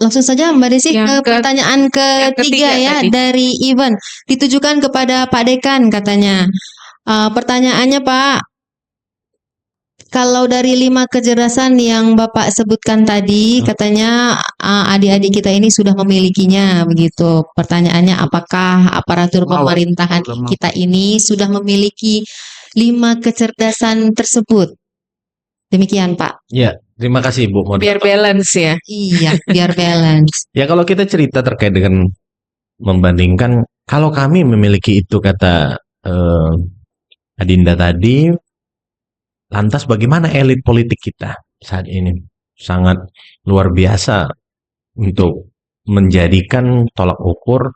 langsung saja Mbak Desi ke pertanyaan ketiga ya tadi. dari Ivan, ditujukan kepada Pak Dekan katanya. Pertanyaannya Pak, kalau dari 5 kecerdasan yang Bapak sebutkan tadi, katanya adik-adik kita ini sudah memilikinya begitu. Pertanyaannya, apakah aparatur pemerintahan kita ini sudah memiliki 5 kecerdasan tersebut? Demikian Pak. Ya, terima kasih Bu Moderator. Biar balance ya. Iya, biar balance. Ya, kalau kita cerita terkait dengan membandingkan, kalau kami memiliki itu kata Adinda tadi, lantas bagaimana elit politik kita saat ini? Sangat luar biasa untuk menjadikan tolak ukur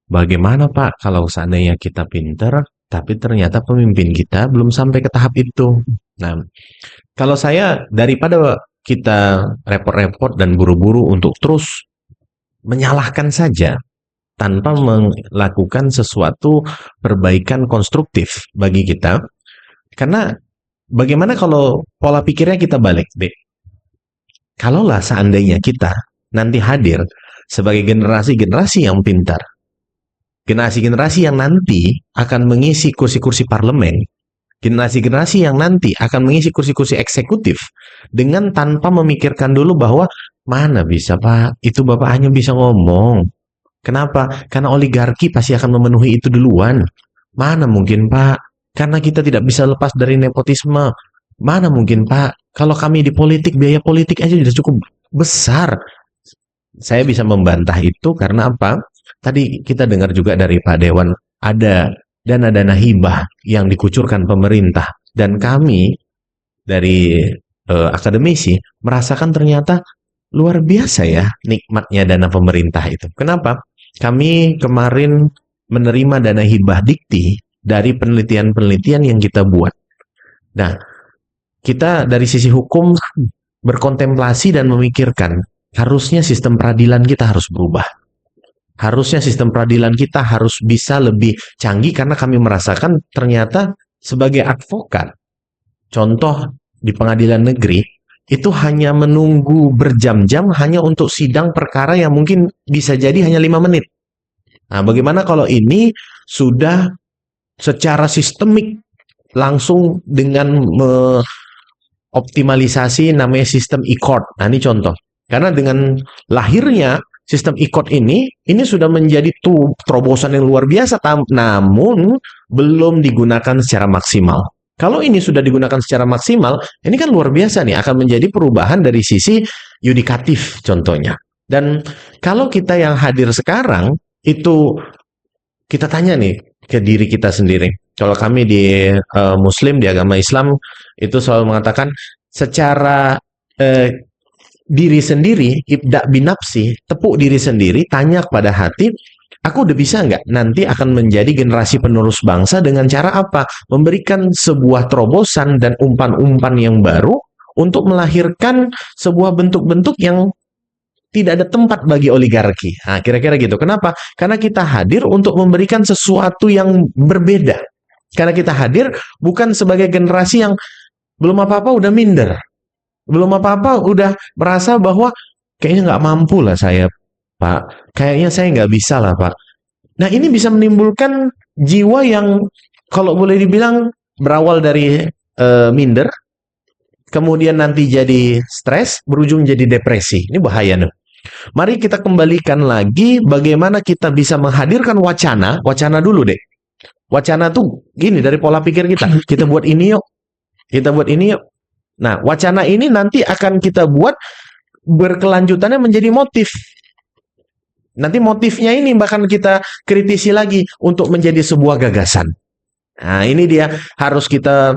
bagaimana Pak kalau seandainya kita pinter, tapi ternyata pemimpin kita belum sampai ke tahap itu. Nah, kalau saya daripada kita repot-repot dan buru-buru untuk terus menyalahkan saja tanpa melakukan sesuatu perbaikan konstruktif bagi kita, karena bagaimana kalau pola pikirnya kita balik, Dek? Kalaulah seandainya kita nanti hadir sebagai generasi-generasi yang pintar, generasi-generasi yang nanti akan mengisi kursi-kursi parlemen, generasi-generasi yang nanti akan mengisi kursi-kursi eksekutif, dengan tanpa memikirkan dulu bahwa mana bisa Pak, itu Bapak hanya bisa ngomong. Kenapa? Karena oligarki pasti akan memenuhi itu duluan. Mana mungkin Pak? Karena kita tidak bisa lepas dari nepotisme. Mana mungkin Pak? Kalau kami di politik, biaya politik aja sudah cukup besar. Saya bisa membantah itu karena apa? Tadi kita dengar juga dari Pak Dewan, ada dana-dana hibah yang dikucurkan pemerintah. Dan kami dari akademisi merasakan ternyata luar biasa ya nikmatnya dana pemerintah itu. Kenapa? Kami kemarin menerima dana hibah dikti dari penelitian-penelitian yang kita buat. Nah, kita dari sisi hukum berkontemplasi dan memikirkan, harusnya sistem peradilan kita harus berubah. Harusnya sistem peradilan kita harus bisa lebih canggih karena kami merasakan ternyata sebagai advokat, contoh di pengadilan negeri, itu hanya menunggu berjam-jam hanya untuk sidang perkara yang mungkin bisa jadi hanya 5 menit. Nah, bagaimana kalau ini sudah secara sistemik langsung dengan optimalisasi namanya sistem e-court. Nah, ini contoh. Karena dengan lahirnya sistem e-court ini sudah menjadi terobosan yang luar biasa, namun belum digunakan secara maksimal. Kalau ini sudah digunakan secara maksimal, ini kan luar biasa nih, akan menjadi perubahan dari sisi yudikatif contohnya. Dan kalau kita yang hadir sekarang, itu kita tanya nih ke diri kita sendiri. Kalau kami di Muslim, di agama Islam, itu selalu mengatakan secara diri sendiri, ibda binafsi, tepuk diri sendiri, tanya kepada hati, aku udah bisa nggak nanti akan menjadi generasi penerus bangsa dengan cara apa? Memberikan sebuah terobosan dan umpan-umpan yang baru untuk melahirkan sebuah bentuk-bentuk yang tidak ada tempat bagi oligarki. Nah, kira-kira gitu. Kenapa? Karena kita hadir untuk memberikan sesuatu yang berbeda. Karena kita hadir bukan sebagai generasi yang belum apa-apa udah minder. Belum apa-apa udah merasa bahwa kayaknya nggak mampu lah saya, Pak. Kayaknya saya nggak bisa lah, Pak. Nah, ini bisa menimbulkan jiwa yang kalau boleh dibilang berawal dari minder, kemudian nanti jadi stres, berujung jadi depresi. Ini bahaya nih. Mari kita kembalikan lagi bagaimana kita bisa menghadirkan wacana dulu deh. Wacana tuh gini dari pola pikir kita. Kita buat ini yuk. Kita buat ini yuk. Nah, wacana ini nanti akan kita buat berkelanjutannya menjadi motif. Nanti motifnya ini bahkan kita kritisi lagi untuk menjadi sebuah gagasan. Nah, ini dia harus kita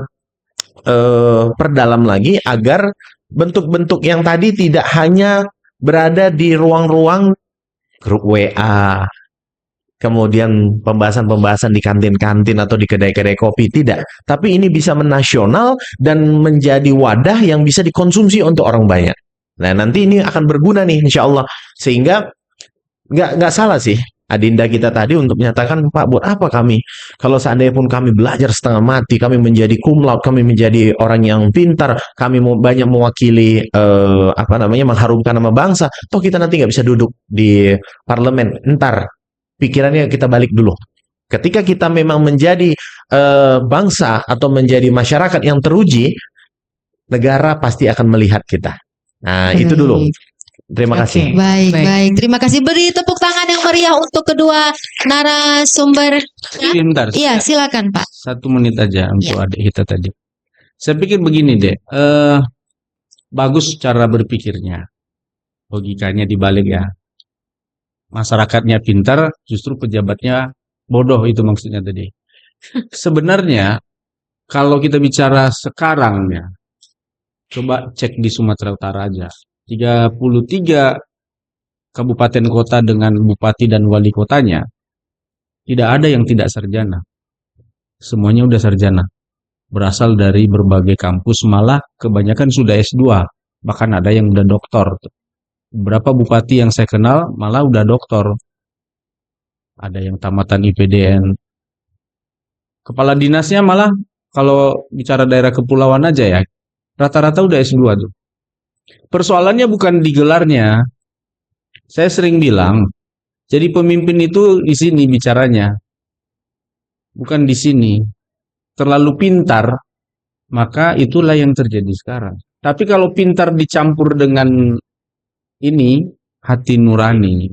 perdalam lagi agar bentuk-bentuk yang tadi tidak hanya berada di ruang-ruang grup WA, kemudian pembahasan-pembahasan di kantin-kantin atau di kedai-kedai kopi, tidak. Tapi ini bisa menasional dan menjadi wadah yang bisa dikonsumsi untuk orang banyak. Nah, nanti ini akan berguna nih insya Allah. Sehingga nggak salah sih Adinda kita tadi untuk menyatakan, Pak, buat apa kami? Kalau seandainya pun kami belajar setengah mati, kami menjadi cum laude, kami menjadi orang yang pintar, kami banyak mewakili mengharumkan nama bangsa, toh kita nanti nggak bisa duduk di parlemen. Ntar pikirannya kita balik dulu. Ketika kita memang menjadi bangsa atau menjadi masyarakat yang teruji, negara pasti akan melihat kita. Nah, itu dulu. Terima kasih. Baik. Terima kasih. Beri tepuk tangan yang meriah untuk kedua narasumber. Bentar. Iya, silakan Pak. 1 menit aja untuk adik kita tadi. Saya pikir begini deh, bagus cara berpikirnya, logikanya dibalik ya. Masyarakatnya pintar, justru pejabatnya bodoh, itu maksudnya tadi. Sebenarnya kalau kita bicara sekarang ya, coba cek di Sumatera Utara aja. 33 kabupaten kota dengan bupati dan wali kotanya, tidak ada yang tidak sarjana. Semuanya udah sarjana. Berasal dari berbagai kampus, malah kebanyakan sudah S2. Bahkan ada yang udah doktor. Beberapa bupati yang saya kenal malah udah doktor. Ada yang tamatan IPDN. Kepala dinasnya malah kalau bicara daerah kepulauan aja ya, rata-rata udah S2 tuh. Persoalannya bukan di gelarnya. Saya sering bilang, jadi pemimpin itu di sini bicaranya. Bukan di sini. Terlalu pintar, maka itulah yang terjadi sekarang. Tapi kalau pintar dicampur dengan ini, hati nurani.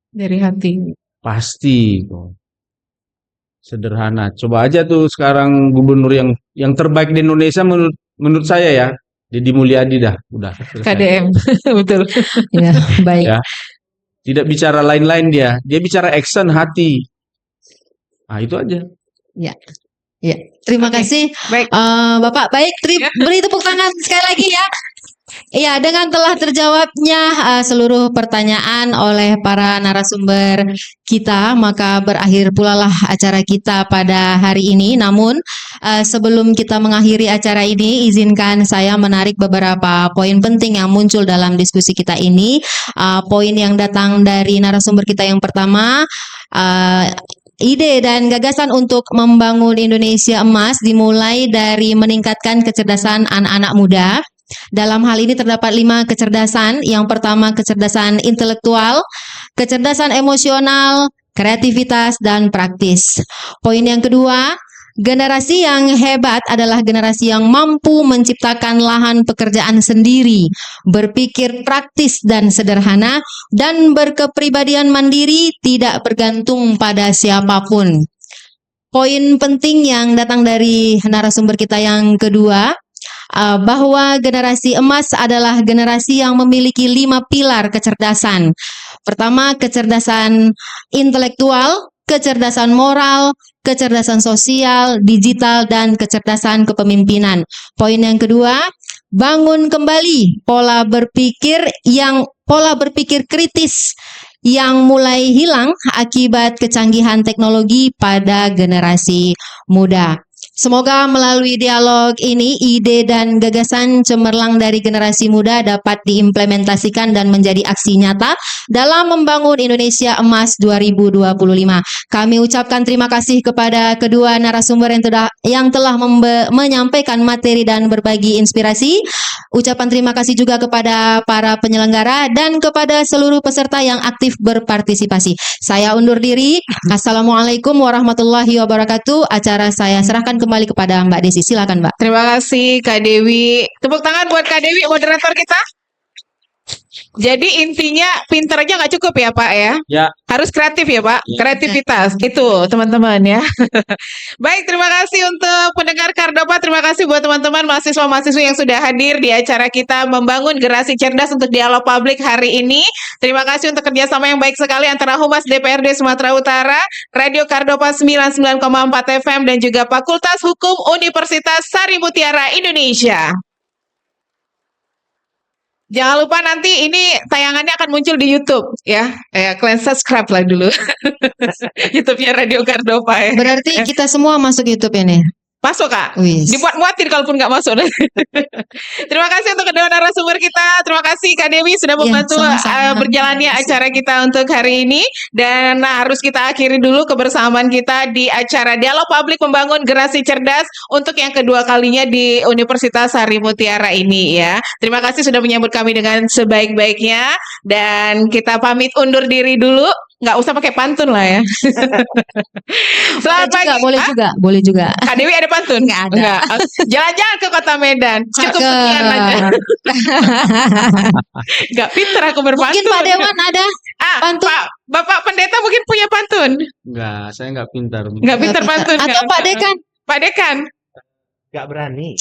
Dari hati. Pasti. Sederhana. Coba aja tuh sekarang gubernur yang terbaik di Indonesia menurut saya ya. Deddy Mulyadi dah, udah selesai. KDM, betul. Ya, baik. Ya. Tidak bicara lain-lain dia bicara action, hati. Nah, itu aja. Ya. Terima kasih. Baik. Bapak, baik. Beri tepuk tangan sekali lagi ya. Iya, dengan telah terjawabnya seluruh pertanyaan oleh para narasumber kita, maka berakhir pula lah acara kita pada hari ini. Namun, sebelum kita mengakhiri acara ini, izinkan saya menarik beberapa poin penting yang muncul dalam diskusi kita ini. Poin yang datang dari narasumber kita yang pertama, ide dan gagasan untuk membangun Indonesia emas dimulai dari meningkatkan kecerdasan anak-anak muda. Dalam hal ini terdapat 5 kecerdasan. Yang pertama, kecerdasan intelektual, kecerdasan emosional, kreativitas, dan praktis. Poin yang kedua, generasi yang hebat adalah generasi yang mampu menciptakan lahan pekerjaan sendiri, berpikir praktis dan sederhana, dan berkepribadian mandiri, tidak bergantung pada siapapun. Poin penting yang datang dari narasumber kita yang kedua, bahwa generasi emas adalah generasi yang memiliki 5 pilar kecerdasan. Pertama, kecerdasan intelektual, kecerdasan moral, kecerdasan sosial, digital, dan kecerdasan kepemimpinan. Poin yang kedua, bangun kembali pola berpikir kritis yang mulai hilang akibat kecanggihan teknologi pada generasi muda. Semoga melalui dialog ini ide dan gagasan cemerlang dari generasi muda dapat diimplementasikan dan menjadi aksi nyata dalam membangun Indonesia Emas 2025. Kami ucapkan terima kasih kepada kedua narasumber yang telah menyampaikan materi dan berbagi inspirasi. Ucapan terima kasih juga kepada para penyelenggara dan kepada seluruh peserta yang aktif berpartisipasi. Saya undur diri. Assalamualaikum warahmatullahi wabarakatuh. Acara saya serahkan kembali kepada Mbak Desi. Silakan, Mbak. Terima kasih Kak Dewi. Tepuk tangan buat Kak Dewi, moderator kita. Jadi intinya pinter aja nggak cukup ya Pak ya? Ya. Harus kreatif ya Pak, Ya. kreativitas itu teman-teman ya. Baik, terima kasih untuk pendengar Kardopa, terima kasih buat teman-teman mahasiswa-mahasiswa yang sudah hadir di acara kita membangun generasi cerdas untuk dialog publik hari ini. Terima kasih untuk kerjasama yang baik sekali antara Humas DPRD Sumatera Utara, Radio Kardopa 99,4 FM dan juga Fakultas Hukum Universitas Sari Mutiara Indonesia. Jangan lupa nanti ini tayangannya akan muncul di YouTube ya. Kalian subscribe lah dulu. YouTube-nya Radio Kardopa ya. Berarti kita semua masuk YouTube ini. Masuk Kak. Wis. Dibuat-buatin kalaupun nggak masuk. Terima kasih untuk kedua narasumber kita. Terima kasih Kak Dewi sudah membantu berjalannya acara kita untuk hari ini. Dan harus kita akhiri dulu kebersamaan kita di acara Dialog Publik Membangun Generasi Cerdas untuk yang kedua kalinya di Universitas Sari Mutiara ini ya. Terima kasih sudah menyambut kami dengan sebaik-baiknya. Dan kita pamit undur diri dulu. Nggak usah pakai pantun lah ya. Selamat pagi. Boleh juga. Kak Dewi ada pantun? Nggak ada. Nggak. Jalan-jalan ke Kota Medan. Cukup sekian aja. Nggak pinter aku berpantun. Mungkin Pak Dewan ada pantun. Bapak Pendeta mungkin punya pantun. Enggak, saya enggak pintar. Nggak pinter pantun. Atau kan? Pak Dekan. Pak Dekan. Gak berani.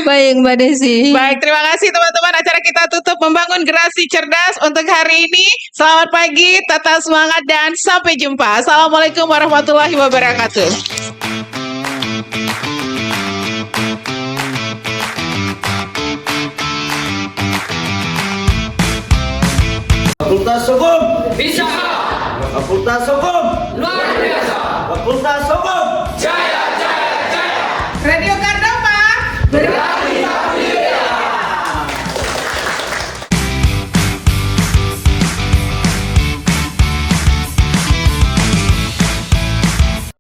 Baik Mbak Desi. Baik, terima kasih teman-teman. Acara kita tutup membangun generasi cerdas untuk hari ini. Selamat pagi, tetap semangat dan sampai jumpa. Assalamualaikum warahmatullahi wabarakatuh. Fakultas Hukum bisa. Fakultas Hukum luar biasa. Fakultas Hukum Radio Kardopa.